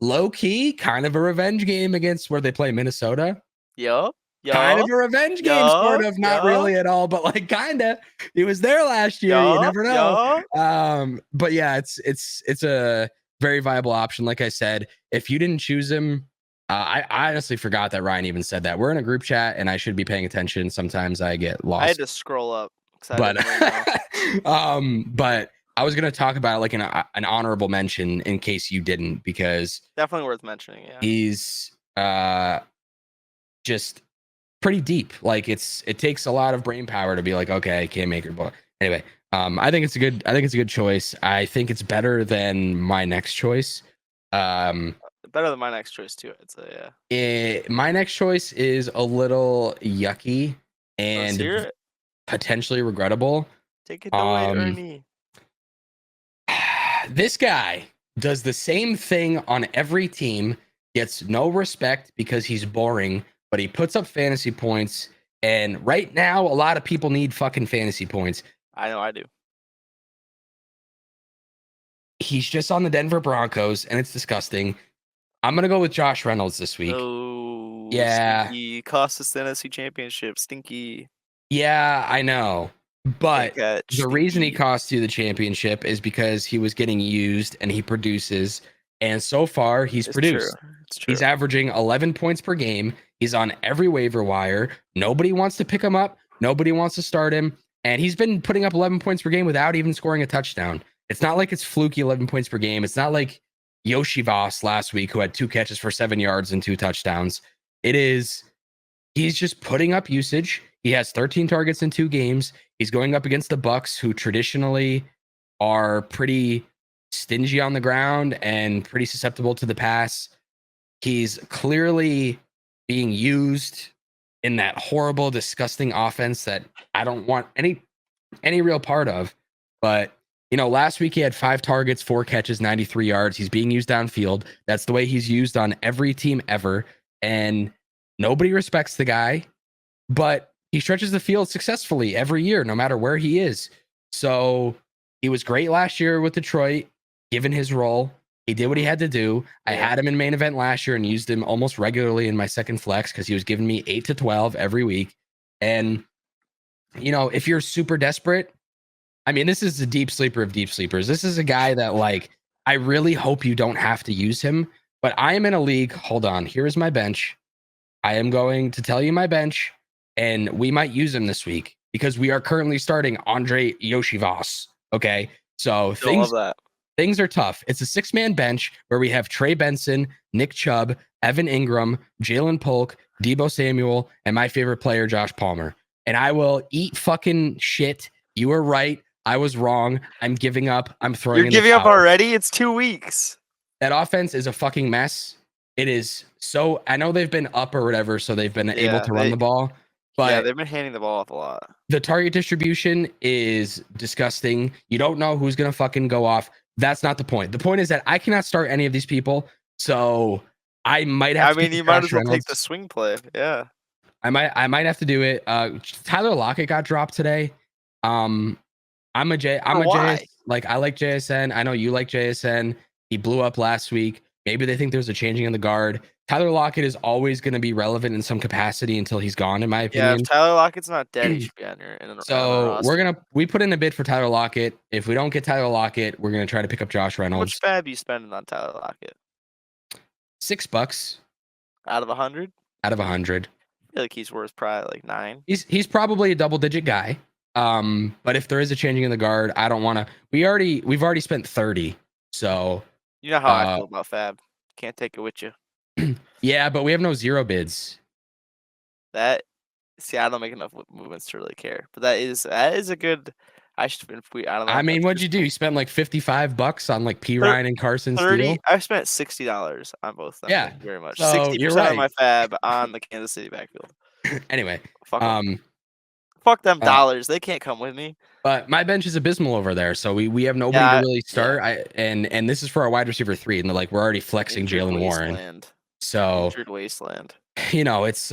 Speaker 2: Low key, kind of a revenge game against where they play Minnesota.
Speaker 1: Yup,
Speaker 2: Kind of
Speaker 1: yup,
Speaker 2: a revenge game, sort
Speaker 1: yup,
Speaker 2: of, not
Speaker 1: yup,
Speaker 2: really at all, but like kinda. He was there last year. You
Speaker 1: yup,
Speaker 2: never know.
Speaker 1: yup.
Speaker 2: But yeah, it's a very viable option. Like I said, if you didn't choose him, I honestly forgot that Ryan even said that. We're in a group chat, and I should be paying attention. Sometimes I get
Speaker 1: I had
Speaker 2: lost,
Speaker 1: to scroll up because I
Speaker 2: but
Speaker 1: didn't really know.
Speaker 2: but I was gonna talk about it like an honorable mention in case you didn't, because
Speaker 1: Definitely worth mentioning, yeah.
Speaker 2: he's just pretty deep. Like it takes a lot of brain power to be like, okay, I can't make it. But anyway, I think it's a good choice. I think it's better than my next choice.
Speaker 1: Better than my next choice too, I'd say, yeah.
Speaker 2: My next choice is a little yucky
Speaker 1: Let's hear
Speaker 2: and
Speaker 1: it.
Speaker 2: potentially regrettable.
Speaker 1: Take it away, Ernie.
Speaker 2: This guy does the same thing on every team, gets no respect because he's boring, but he puts up fantasy points. And right now, a lot of people need fucking fantasy points.
Speaker 1: I know I do.
Speaker 2: He's just on the Denver Broncos, and it's disgusting. I'm going to go with Josh Reynolds this week.
Speaker 1: Oh,
Speaker 2: Yeah.
Speaker 1: stinky. Cost us the NFC Championship. Stinky.
Speaker 2: Yeah, I know. But
Speaker 1: catch,
Speaker 2: the reason he
Speaker 1: stinky.
Speaker 2: cost you the championship is because he was getting used and he produces. And so far, he's
Speaker 1: It's
Speaker 2: produced.
Speaker 1: true. It's true.
Speaker 2: He's averaging 11 points per game. He's on every waiver wire. Nobody wants to pick him up. Nobody wants to start him. And he's been putting up 11 points per game without even scoring a touchdown. It's not like it's fluky 11 points per game. It's not like Yoshi Voss last week, who had 2 catches for 7 yards and 2 touchdowns. It is he's just putting up usage. He has 13 targets in 2 games. He's going up against the Bucks, who traditionally are pretty stingy on the ground and pretty susceptible to the pass. He's clearly being used in that horrible, disgusting offense that I don't want any real part of. But last week he had 5 targets, 4 catches, 93 yards. He's being used downfield. That's the way he's used on every team ever. And nobody respects the guy, but he stretches the field successfully every year, no matter where he is. So he was great last year with Detroit, given his role. He did what he had to do. I had him in main event last year and used him almost regularly in my second flex because he was giving me 8 to 12 every week. And, if you're super desperate, I mean, this is a deep sleeper of deep sleepers. This is a guy that, I really hope you don't have to use him. But I am in a league. Hold on. Here is my bench. I am going to tell you my bench, and we might use him this week because we are currently starting Andre Yoshivas. Okay. So things are tough. It's a 6-man bench where we have Trey Benson, Nick Chubb, Evan Ingram, Jalen Polk, Debo Samuel, and my favorite player, Josh Palmer. And I will eat fucking shit. You were right. I was wrong. I'm giving up. I'm throwing
Speaker 1: You're
Speaker 2: in the
Speaker 1: giving up
Speaker 2: towel.
Speaker 1: already? It's 2 weeks.
Speaker 2: That offense is a fucking mess. It is so. I know they've been up or whatever, so they've been able to run the ball. But
Speaker 1: they've been handing the ball off a lot.
Speaker 2: The target distribution is disgusting. You don't know who's gonna fucking go off. That's not the point. The point is that I cannot start any of these people, so I might have.
Speaker 1: You might as well take the swing play. Yeah,
Speaker 2: I might have to do it. Tyler Lockett got dropped today. I'm a JS. I like JSN. I know you like JSN. He blew up last week. Maybe they think there's a changing in the guard. Tyler Lockett is always going to be relevant in some capacity until he's gone, in my opinion.
Speaker 1: Yeah, if Tyler Lockett's not dead, he should be on your.
Speaker 2: So we put in a bid for Tyler Lockett. If we don't get Tyler Lockett, we're gonna try to pick up Josh Reynolds.
Speaker 1: How much fab you spending on Tyler Lockett?
Speaker 2: $6
Speaker 1: out of 100.
Speaker 2: Out of 100.
Speaker 1: I feel like he's worth probably like 9.
Speaker 2: He's probably a double-digit guy. But if there is a changing in the guard, I don't want to. We've already spent 30. So
Speaker 1: you know how I feel about fab. Can't take it with you.
Speaker 2: Yeah, but we have no 0 bids.
Speaker 1: I don't make enough movements to really care. But that is a good. I don't know.
Speaker 2: I mean, what'd you do? You spent like $55 on like P. Ryan and Carson Steele?
Speaker 1: I spent $60 on both of them.
Speaker 2: Yeah.
Speaker 1: Thank you very much.
Speaker 2: So
Speaker 1: 60%
Speaker 2: you're right.
Speaker 1: of my fab on the Kansas City backfield.
Speaker 2: Anyway,
Speaker 1: fuck them dollars. They can't come with me.
Speaker 2: But my bench is abysmal over there, so we have nobody to really start. Yeah. And this is for our wide receiver 3, and we're already flexing Jalen Warren. So
Speaker 1: injured wasteland.
Speaker 2: It's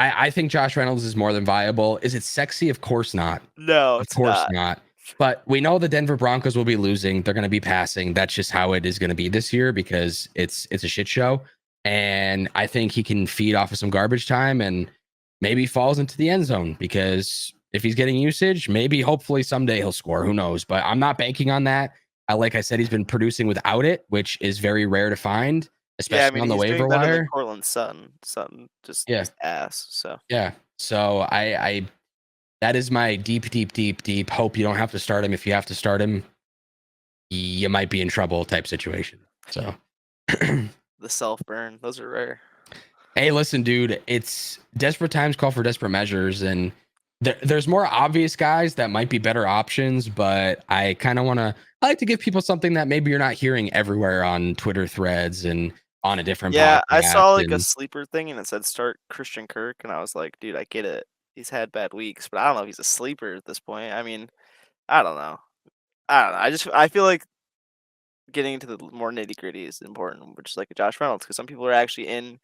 Speaker 2: I think Josh Reynolds is more than viable. Is it sexy? Of course not.
Speaker 1: No,
Speaker 2: of course not. But we know the Denver Broncos will be losing. They're going to be passing. That's just how it is going to be this year because it's a shit show. And I think he can feed off of some garbage time and maybe falls into the end zone because if he's getting usage, maybe hopefully someday he'll score. Who knows? But I'm not banking on that. Like I said, he's been producing without it, which is very rare to find, especially on the waiver wire.
Speaker 1: Cortland Sutton just ass. So
Speaker 2: yeah. So I that is my deep hope you don't have to start him. If you have to start him, you might be in trouble type situation. So
Speaker 1: the self burn, those are rare.
Speaker 2: Hey, listen, dude, it's desperate times call for desperate measures, and there's more obvious guys that might be better options, but I kind of I like to give people something that maybe you're not hearing everywhere on Twitter threads and on a different podcast.
Speaker 1: Yeah, I saw a sleeper thing and it said start Christian Kirk, and I was like, dude, I get it. He's had bad weeks, but I don't know if he's a sleeper at this point. I mean, I don't know. I feel like getting into the more nitty gritty is important, which is like a Josh Reynolds, because some people are actually in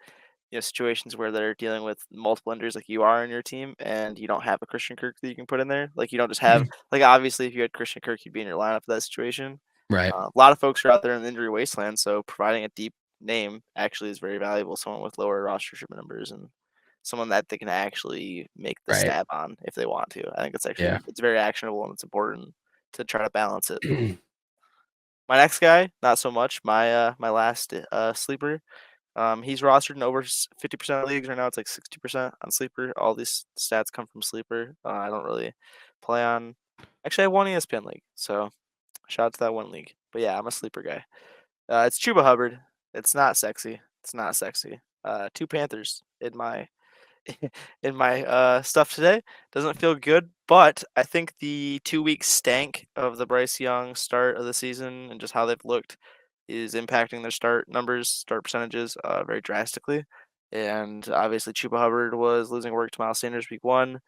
Speaker 1: situations where they're dealing with multiple injuries like you are in your team, and you don't have a Christian Kirk that you can put in there. Like you don't just have obviously if you had Christian Kirk, you'd be in your lineup for that situation.
Speaker 2: Right.
Speaker 1: A lot of folks are out there in the injury wasteland, so providing a deep name actually is very valuable. Someone with lower roster shipment numbers and someone that they can actually make the stab on if they want to. I think it's actually it's very actionable and it's important to try to balance it. My next guy, not so much. My last sleeper. He's rostered in over 50% of leagues right now. It's like 60% on sleeper. All these stats come from sleeper. I don't really play on. Actually, I have one ESPN league, so shout out to that one league. But yeah, I'm a sleeper guy. It's Chuba Hubbard. It's not sexy. 2 Panthers in my in my stuff today. Doesn't feel good, but I think the 2 week stank of the Bryce Young start of the season and just how they've looked is impacting their start numbers, start percentages, very drastically. And obviously, Chuba Hubbard was losing work to Miles Sanders week 1.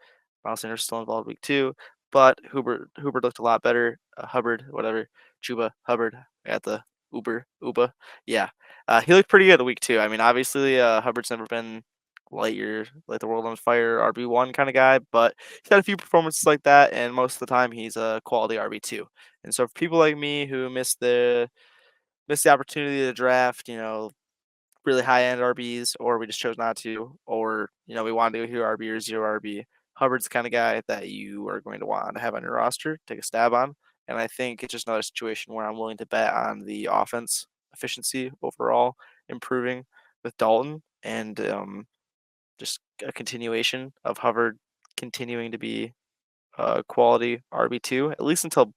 Speaker 1: Miles Sanders still involved week 2, but Hubbard looked a lot better. Hubbard, whatever, Chuba Hubbard at the Uba, yeah. He looked pretty good week 2. I mean, obviously, Hubbard's never been light the world on fire RB1 kind of guy, but he's got a few performances like that, and most of the time he's a quality RB2. And so for people like me who miss the opportunity to draft, really high end RBs, or we just chose not to, or we want to do hero RB or zero RB, Hubbard's the kind of guy that you are going to want to have on your roster, take a stab on. And I think it's just another situation where I'm willing to bet on the offense efficiency overall improving with Dalton, and just a continuation of Hubbard continuing to be quality RB2, at least until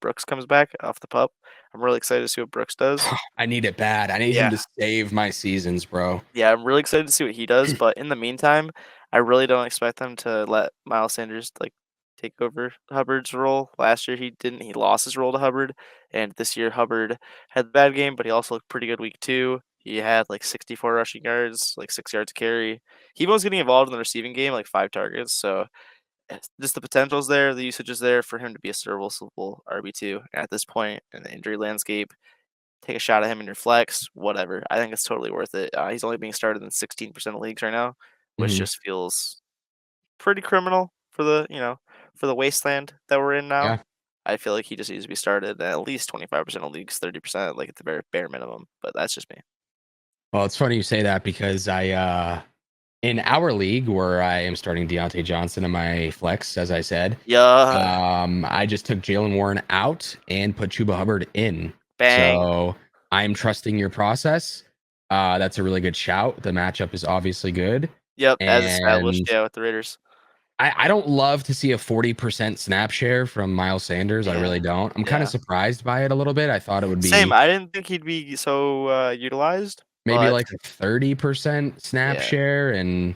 Speaker 1: Brooks comes back off the pup. I'm really excited to see what Brooks does.
Speaker 2: I need it bad. I need him
Speaker 1: Yeah.
Speaker 2: to save my seasons, bro.
Speaker 1: Yeah, I'm really excited to see what he does. But in the meantime, I really don't expect them to let Miles Sanders take over Hubbard's role. Last year he didn't. He lost his role to Hubbard, and this year Hubbard had a bad game, but he also looked pretty good week 2. He had 64 rushing yards, 6 yards carry. He was getting involved in the receiving game, 5 targets. So just the potential's there, the usage is there for him to be a serviceable RB2. And at this point in the injury landscape, take a shot at him in your flex, whatever. I think it's totally worth it. He's only being started in 16% of leagues right now, which
Speaker 2: Mhm.
Speaker 1: just feels pretty criminal for the wasteland that we're in now.
Speaker 2: Yeah.
Speaker 1: I feel like he just needs to be started at least 25% of leagues, 30%, at the very bare minimum. But that's just me.
Speaker 2: Well, it's funny you say that because in our league where I am starting Dionte Johnson in my flex, as I said,
Speaker 1: Yeah,
Speaker 2: I just took Jalen Warren out and put Chuba Hubbard in.
Speaker 1: bang.
Speaker 2: So I'm trusting your process. That's a really good shout. The matchup is obviously good.
Speaker 1: Yep, as established.
Speaker 2: And
Speaker 1: Yeah, with the Raiders.
Speaker 2: I don't love to see a 40% snap share from Miles Sanders. I really
Speaker 1: Yeah,
Speaker 2: don't. I'm kind of
Speaker 1: yeah.
Speaker 2: surprised by it a little bit. I thought it would
Speaker 1: Same.
Speaker 2: be
Speaker 1: I didn't think he'd be so utilized,
Speaker 2: maybe
Speaker 1: but
Speaker 2: like a 30% snap
Speaker 1: yeah,
Speaker 2: share and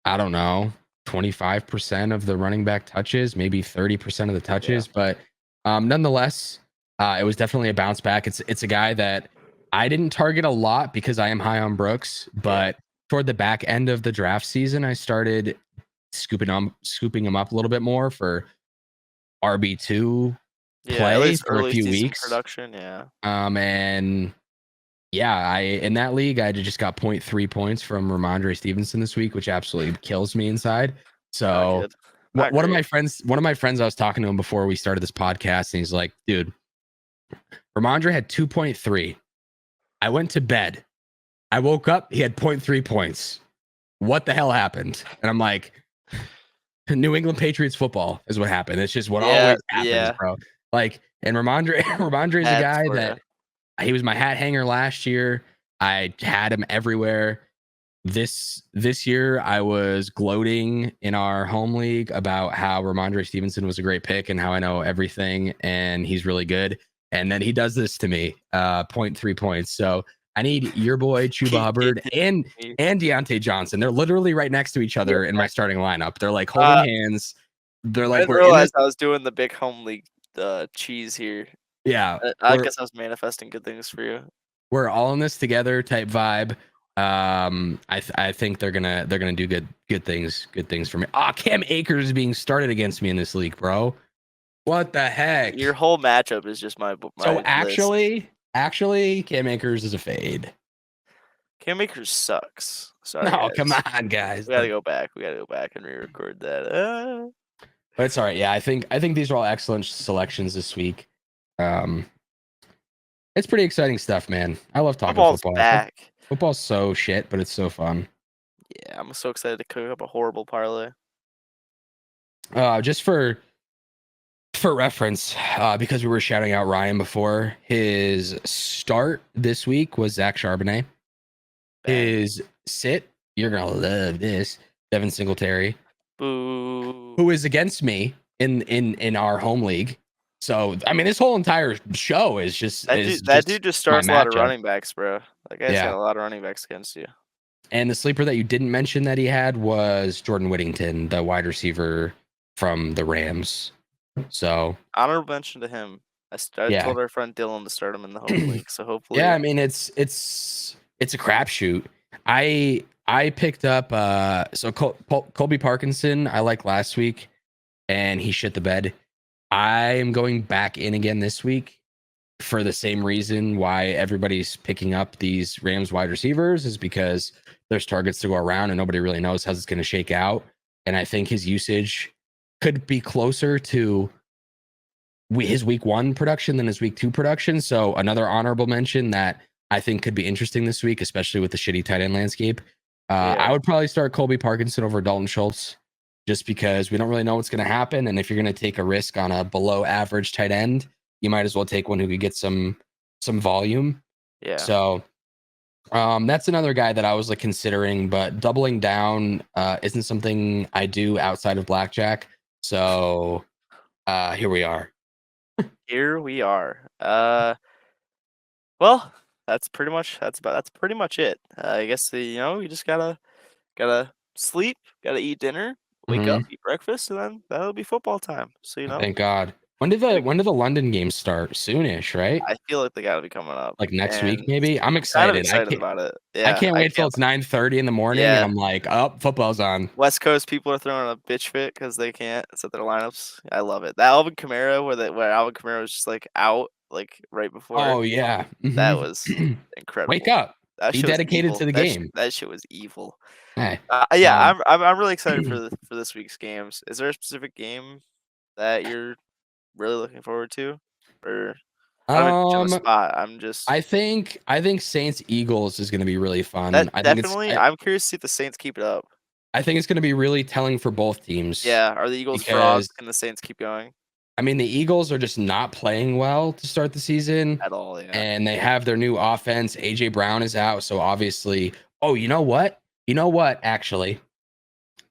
Speaker 2: I don't know, 25% of the running back touches, maybe 30% of the
Speaker 1: yeah,
Speaker 2: touches. But nonetheless, it was definitely a bounce back. It's a guy that I didn't target a lot because I am high on Brooks,
Speaker 1: yeah,
Speaker 2: but toward the back end of the draft season, I started scooping him up a little bit more for RB2
Speaker 1: yeah. At
Speaker 2: play
Speaker 1: least
Speaker 2: for a
Speaker 1: early
Speaker 2: few
Speaker 1: season
Speaker 2: weeks.
Speaker 1: production. Yeah.
Speaker 2: And yeah, I in that league I just got zero point 0.3 points from Ramondre Stevenson this week, which absolutely kills me inside.
Speaker 1: Not
Speaker 2: So
Speaker 1: good. Not
Speaker 2: one of
Speaker 1: great.
Speaker 2: my friends, I was talking to him before we started this podcast, and he's like, dude, Ramondre had 2.3. I went to bed. I woke up, he had zero point 0.3 points. What the hell happened? And I'm like, New England Patriots football is what happened. It's just what
Speaker 1: Yeah,
Speaker 2: always happens,
Speaker 1: yeah.
Speaker 2: bro. And Ramondre is a
Speaker 1: Hats
Speaker 2: guy
Speaker 1: for you.
Speaker 2: that he was my hat hanger last year. I had him everywhere. This year, I was gloating in our home league about how Ramondre Stevenson was a great pick and how I know everything and he's really good. And then he does this to me, 0.3 points. So I need your boy Chuba
Speaker 1: He did
Speaker 2: Hubbard
Speaker 1: this
Speaker 2: and
Speaker 1: to me.
Speaker 2: Deontay Johnson. They're literally right next to each
Speaker 1: Yeah.
Speaker 2: other in my starting lineup. They're like holding
Speaker 1: Uh,
Speaker 2: hands. They're
Speaker 1: I
Speaker 2: like
Speaker 1: didn't
Speaker 2: we're in
Speaker 1: realize
Speaker 2: this.
Speaker 1: I was doing the big home league cheese here.
Speaker 2: Yeah,
Speaker 1: I guess I was manifesting good things for you.
Speaker 2: we're all in this together type vibe. I think they're gonna do good things for me. Cam Akers is being started against me in this league, bro. What the heck?
Speaker 1: Your whole matchup is just my
Speaker 2: So
Speaker 1: list.
Speaker 2: actually, Cam Akers is a fade.
Speaker 1: Cam Akers sucks. Sorry,
Speaker 2: No, come
Speaker 1: guys.
Speaker 2: on, guys.
Speaker 1: We gotta go back. We gotta go back and re-record that.
Speaker 2: But it's all right. Yeah, I think these are all excellent selections this week. Um, it's pretty exciting stuff, man. I love talking
Speaker 1: Football's
Speaker 2: football.
Speaker 1: back.
Speaker 2: Football's so shit, but it's so fun.
Speaker 1: Yeah, I'm so excited to cook up a horrible parlay.
Speaker 2: Just for reference, because we were shouting out Ryan before, his start this week was Zach Charbonnet.
Speaker 1: Bang.
Speaker 2: His sit, you're gonna love this, Devin Singletary,
Speaker 1: Boo.
Speaker 2: who is against me in our home league. So I mean, this whole entire show is
Speaker 1: That dude just
Speaker 2: my
Speaker 1: starts a lot of
Speaker 2: matchup.
Speaker 1: running backs, bro. That guy's got
Speaker 2: Yeah,
Speaker 1: a lot of running backs against you.
Speaker 2: And the sleeper that you didn't mention that he had was Jordan Whittington, the wide receiver from the Rams. So
Speaker 1: honorable mention to him. I
Speaker 2: yeah.
Speaker 1: told our friend Dylan to start him in the home league, so hopefully.
Speaker 2: Yeah, I mean it's a crapshoot. I picked up Colby Parkinson I like last week, and he shit the bed. I am going back in again this week for the same reason why everybody's picking up these Rams wide receivers is because there's targets to go around and nobody really knows how it's going to shake out. And I think his usage could be closer to his week 1 production than his week 2 production. So another honorable mention that I think could be interesting this week, especially with the shitty tight end landscape. I would probably start Colby Parkinson over Dalton Schultz just because we don't really know what's going to happen. And if you're going to take a risk on a below average tight end, you might as well take one who could get some volume.
Speaker 1: Yeah.
Speaker 2: So that's another guy that I was like considering, but doubling down isn't something I do outside of blackjack. So here we are.
Speaker 1: Here we are. Well, that's pretty much it. I guess you just gotta sleep, gotta eat dinner, wake up, eat breakfast, and then that'll be football time. So
Speaker 2: Thank God. When did the London games start? Soonish, right?
Speaker 1: I feel like they gotta be coming up.
Speaker 2: Like next week,
Speaker 1: And
Speaker 2: maybe. I'm
Speaker 1: kind of
Speaker 2: excited.
Speaker 1: excited about it.
Speaker 2: I
Speaker 1: Yeah,
Speaker 2: can't wait till it's 9:30 in the morning, and
Speaker 1: Yeah.
Speaker 2: I'm like, oh, football's on.
Speaker 1: West Coast people are throwing a bitch fit because they can't set their lineups. I love it. That Alvin Kamara where Alvin Kamara was just like out like right before.
Speaker 2: Oh yeah,
Speaker 1: That was incredible.
Speaker 2: Wake up.
Speaker 1: That
Speaker 2: Be
Speaker 1: shit was
Speaker 2: dedicated
Speaker 1: evil.
Speaker 2: to the game.
Speaker 1: That shit was evil.
Speaker 2: Hey,
Speaker 1: Yeah, I'm really excited for this week's games. Is there a specific game that you're really looking forward to, or I don't mean to put you on the spot. I'm just
Speaker 2: I think Saints Eagles is going to be really fun.
Speaker 1: that
Speaker 2: I think
Speaker 1: definitely. I'm curious to see if the Saints keep it up.
Speaker 2: I think it's going to be really telling for both teams.
Speaker 1: Yeah, are the Eagles frauds? Can the Saints keep going
Speaker 2: I mean, the Eagles are just not playing well to start the season
Speaker 1: at all? Yeah,
Speaker 2: and they have their new offense. AJ Brown is out, so obviously. Oh, you know what? Actually,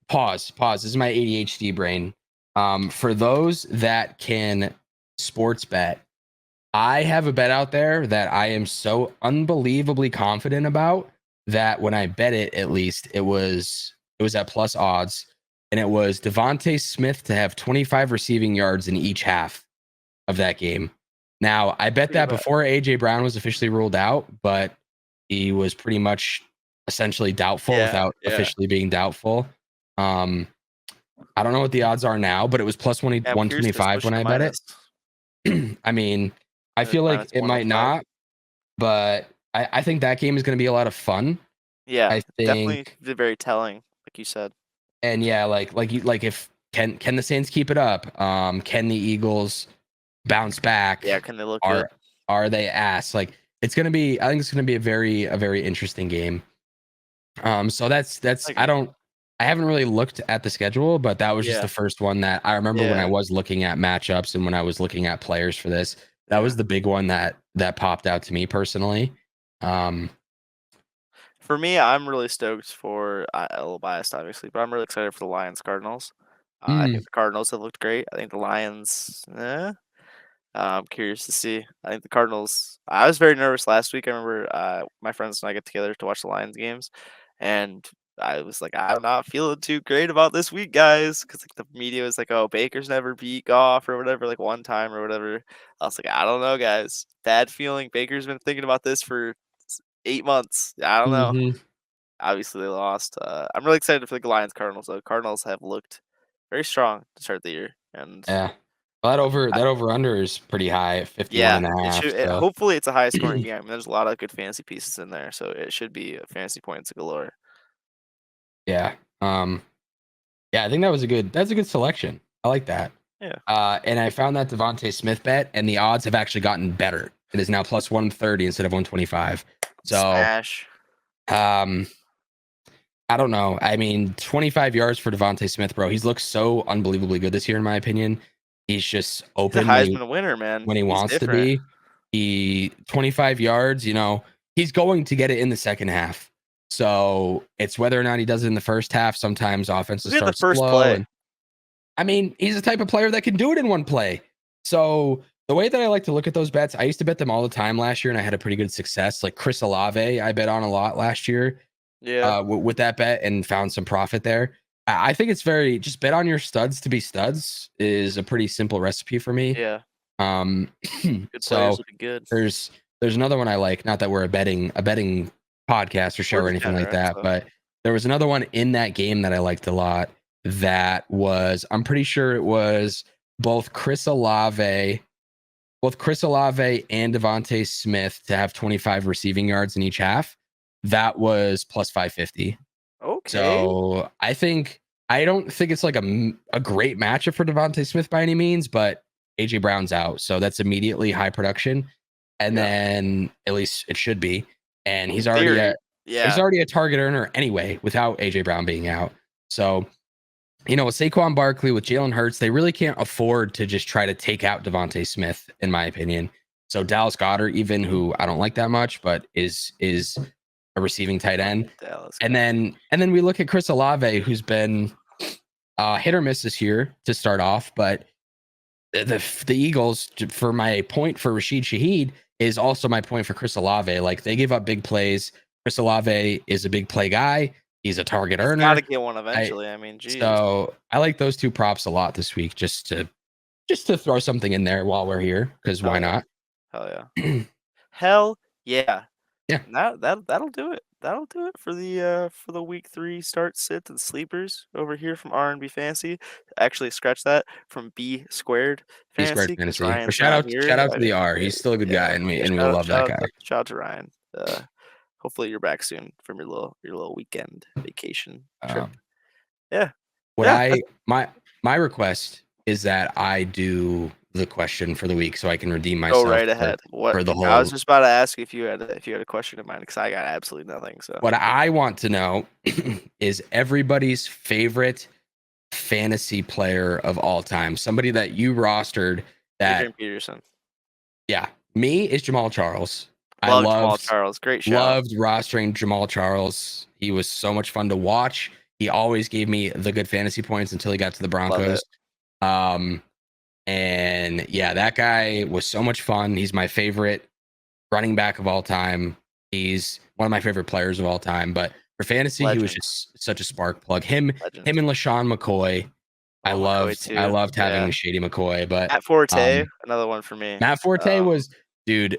Speaker 2: pause. This is my ADHD brain. For those that can sports bet, I have a bet out there that I am so unbelievably confident about that when I bet it, at least it was at plus odds, and it was Devontae Smith to have 25 receiving yards in each half of that game. Now, I bet that before AJ Brown was officially ruled out, but he was pretty much essentially doubtful without officially being doubtful. I don't know what the odds are now, but it was plus 125 when I bet it. I mean, I feel like it might not, but I think that game is going to be a lot of fun.
Speaker 1: Yeah, I think definitely very telling, like you said.
Speaker 2: And yeah, like if can the Saints keep it up? Can the Eagles bounce back?
Speaker 1: Yeah, can they look good?
Speaker 2: Are they ass? Like it's gonna be. I think it's gonna be a very interesting game. So that's I haven't really looked at the schedule, but that was just the first one that I remember when I was looking at matchups and when I was looking at players for this. That was the big one that popped out to me personally.
Speaker 1: For me, I'm really stoked for a little biased, obviously, but I'm really excited for the Lions Cardinals. I think the Cardinals have looked great. I think the Lions, I'm curious to see. I think the Cardinals. I was very nervous last week. I remember my friends and I get together to watch the Lions games, and I was like, I'm not feeling too great about this week, guys, because like the media was like, oh, Baker's never beat Goff or whatever, like one time or whatever. I was like, I don't know, guys. Bad feeling. Baker's been thinking about this for 8 months. I don't know. Obviously, they lost. I'm really excited for the Lions Cardinals, though. Cardinals have looked very strong to start the year. And
Speaker 2: yeah. Well, that over under is pretty high at 51 and a half.
Speaker 1: Hopefully, it's a high scoring game. There's a lot of good fantasy pieces in there, so it should be fantasy points galore.
Speaker 2: Yeah. Yeah, I think that's a good selection. I like that.
Speaker 1: Yeah.
Speaker 2: And I found that Devontae Smith bet, and the odds have actually gotten better. It is now plus 130 instead of 125. So
Speaker 1: smash.
Speaker 2: I don't know. I mean, 25 yards for Devontae Smith, bro. He's looked so unbelievably good this year, in my opinion. He's just open.
Speaker 1: He's a Heisman winner, man.
Speaker 2: When he wants to be. He 25 yards, he's going to get it in the second half. So it's whether or not he does it in the first half. Sometimes offenses start slow. And, I mean, he's the type of player that can do it in one play. So the way that I like to look at those bets, I used to bet them all the time last year, and I had a pretty good success. Like Chris Olave, I bet on a lot last year.
Speaker 1: Yeah.
Speaker 2: with that bet and found some profit there. I think it's very just bet on your studs to be studs is a pretty simple recipe for me.
Speaker 1: Yeah.
Speaker 2: Um,
Speaker 1: Good players
Speaker 2: so
Speaker 1: will be good.
Speaker 2: there's another one I like. Not that we're a betting podcast or show
Speaker 1: We're
Speaker 2: or
Speaker 1: just
Speaker 2: anything like
Speaker 1: generous,
Speaker 2: that,
Speaker 1: so.
Speaker 2: but there was another one in that game that I liked a lot. That was I'm pretty sure it was both Chris Olave, and Devontae Smith to have 25 receiving yards in each half. That was plus 550.
Speaker 1: Okay.
Speaker 2: So I don't think it's like a great matchup for Devontae Smith by any means, but AJ Brown's out, so that's immediately high production, and
Speaker 1: Yeah.
Speaker 2: then at least it should be, and
Speaker 1: In theory.
Speaker 2: he's
Speaker 1: Yeah.
Speaker 2: already a target earner anyway without AJ Brown being out. So with Saquon Barkley, with Jalen Hurts, they really can't afford to just try to take out Devontae Smith, in my opinion. So Dallas Goedert, even who I don't like that much, but is a receiving tight end.
Speaker 1: Dallas
Speaker 2: And
Speaker 1: guy.
Speaker 2: then we look at Chris Olave, who's been hit or miss this year to start off, but the Eagles, for my point for Rashid Shaheed, is also my point for Chris Olave. Like they give up big plays. Chris Olave is a big play guy. He's a target
Speaker 1: He's got to
Speaker 2: earner.
Speaker 1: get one
Speaker 2: I
Speaker 1: eventually. I mean, geez.
Speaker 2: so I like those two props a lot this week, just to throw something in there while we're here, because
Speaker 1: Hell
Speaker 2: why
Speaker 1: yeah.
Speaker 2: not?
Speaker 1: Hell yeah. Hell yeah.
Speaker 2: Yeah,
Speaker 1: That'll do it. That'll do it for the week 3 start sit and sleepers over here from R&B Fantasy. Actually, scratch that from B squared
Speaker 2: B squared
Speaker 1: fantasy because
Speaker 2: fantasy. But
Speaker 1: Ryan's not
Speaker 2: shout
Speaker 1: here.
Speaker 2: out to the R. He's still a good guy, and
Speaker 1: Yeah,
Speaker 2: we love that guy.
Speaker 1: shout out to Ryan. Hopefully you're back soon from your little weekend vacation trip.
Speaker 2: Um,
Speaker 1: Yeah,
Speaker 2: what
Speaker 1: yeah.
Speaker 2: I my request is that I do the question for the week so I can redeem
Speaker 1: Go
Speaker 2: myself
Speaker 1: right ahead. What
Speaker 2: for the
Speaker 1: I was
Speaker 2: whole.
Speaker 1: just about to ask you if you had a question in mind because I got absolutely nothing. So
Speaker 2: What I want to know is everybody's favorite fantasy player of all time. Somebody that you rostered
Speaker 1: Adrian
Speaker 2: that,
Speaker 1: Peterson,
Speaker 2: yeah, me is Jamal Charles. I
Speaker 1: love Jamal Charles. Great shout.
Speaker 2: loved rostering Jamal Charles. He was so much fun to watch. He always gave me the good fantasy points until he got to the
Speaker 1: Love it.
Speaker 2: Broncos. Um, and yeah, that guy was so much fun. He's my favorite running back of all time. He's one of my favorite players of all time. But for fantasy, he was
Speaker 1: Legend.
Speaker 2: just such a spark plug. Him
Speaker 1: Legend.
Speaker 2: and LaShawn McCoy. I
Speaker 1: Oh, McCoy
Speaker 2: I
Speaker 1: too.
Speaker 2: loved
Speaker 1: Yeah.
Speaker 2: having Shady McCoy, but
Speaker 1: Matt Forte, another one for me.
Speaker 2: Matt Forte was, dude.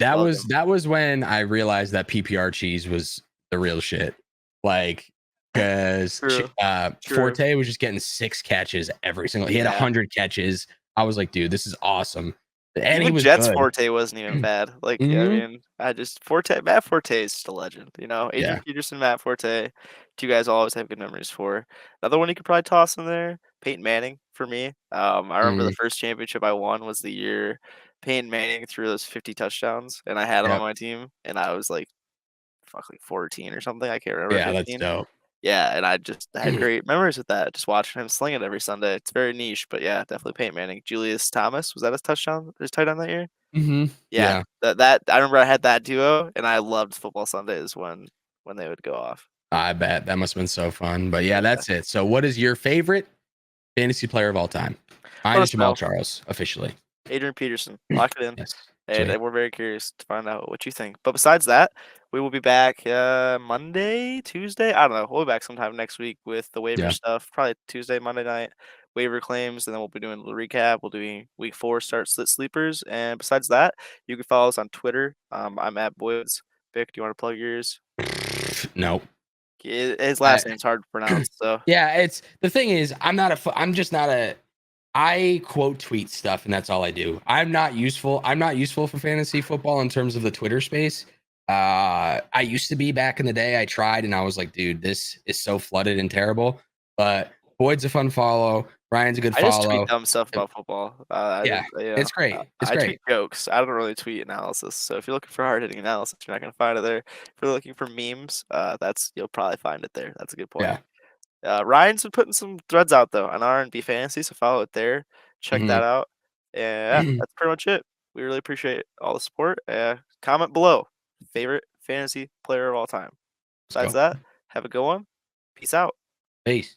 Speaker 1: Love him.
Speaker 2: That was when I realized that PPR cheese was the real shit. Like, because
Speaker 1: True.
Speaker 2: Forte was just getting 6 catches every single. He had
Speaker 1: Yeah.
Speaker 2: 100 catches. I was like, dude, this is awesome. And he
Speaker 1: Even
Speaker 2: was
Speaker 1: Jets
Speaker 2: good.
Speaker 1: Forte wasn't even bad. Like, I
Speaker 2: Mhm.
Speaker 1: mean, Matt Forte is just a legend, you know? Adrian
Speaker 2: Yeah.
Speaker 1: Peterson, Matt Forte, two guys I'll always have good memories for. Another one you could probably toss in there, Peyton Manning for me. I remember the
Speaker 2: Mhm.
Speaker 1: first championship I won was the year Peyton Manning threw those 50 touchdowns, and I had him on
Speaker 2: Yep.
Speaker 1: my team, and I was like, 14 or something. I can't remember,
Speaker 2: Yeah, that's
Speaker 1: 15.
Speaker 2: dope.
Speaker 1: Yeah, and I just had great memories with that, just watching him sling it every Sunday. It's very niche, but yeah, definitely Peyton Manning. Julius Thomas, was that his tight end that year?
Speaker 2: Mhm.
Speaker 1: Yeah,
Speaker 2: Yeah.
Speaker 1: that I remember I had that duo, and I loved football Sundays when they would go off.
Speaker 2: I bet that must have been so fun. But yeah,
Speaker 1: Yeah.
Speaker 2: that's it. So, what is your favorite fantasy player of all time? Mine
Speaker 1: Let
Speaker 2: is
Speaker 1: us
Speaker 2: Jamal
Speaker 1: know.
Speaker 2: Charles, officially.
Speaker 1: Adrian Peterson, lock it in.
Speaker 2: Yes.
Speaker 1: And
Speaker 2: Sweet.
Speaker 1: we're very curious to find out what you think. But besides that, we will be back Monday, Tuesday. I don't know. We'll be back sometime next week with the waiver
Speaker 2: Yeah.
Speaker 1: stuff. Probably Tuesday, Monday night waiver claims, and then we'll be doing a little recap. We'll do week 4 start sit sleepers. And besides that, you can follow us on Twitter. I'm at Boyds. Vic, do you want to plug yours?
Speaker 2: No.
Speaker 1: His
Speaker 2: I,
Speaker 1: last name's hard to pronounce, so
Speaker 2: yeah, it's the thing is, I'm just not a. I quote tweet stuff, and that's all I do. I'm not useful for fantasy football in terms of the Twitter space. I used to be back in the day. I tried, and I was like, dude, this is so flooded and terrible. But Boyd's a fun follow. Ryan's a good
Speaker 1: I just tweet
Speaker 2: follow.
Speaker 1: dumb stuff about football.
Speaker 2: Yeah, it's great. It's
Speaker 1: I tweet
Speaker 2: great.
Speaker 1: jokes. I don't really tweet analysis. So if you're looking for hard hitting analysis, you're not gonna find it there. If you're looking for memes, you'll probably find it there. That's a good point.
Speaker 2: Yeah.
Speaker 1: Ryan's been putting some threads out though on R&B Fantasy, so follow it there. Check that out. And yeah,
Speaker 2: Mhm.
Speaker 1: that's pretty much it. We really appreciate all the support. Comment below favorite fantasy player of all time.
Speaker 2: Let's
Speaker 1: Besides
Speaker 2: go.
Speaker 1: that, have a good one. Peace out.
Speaker 2: Peace.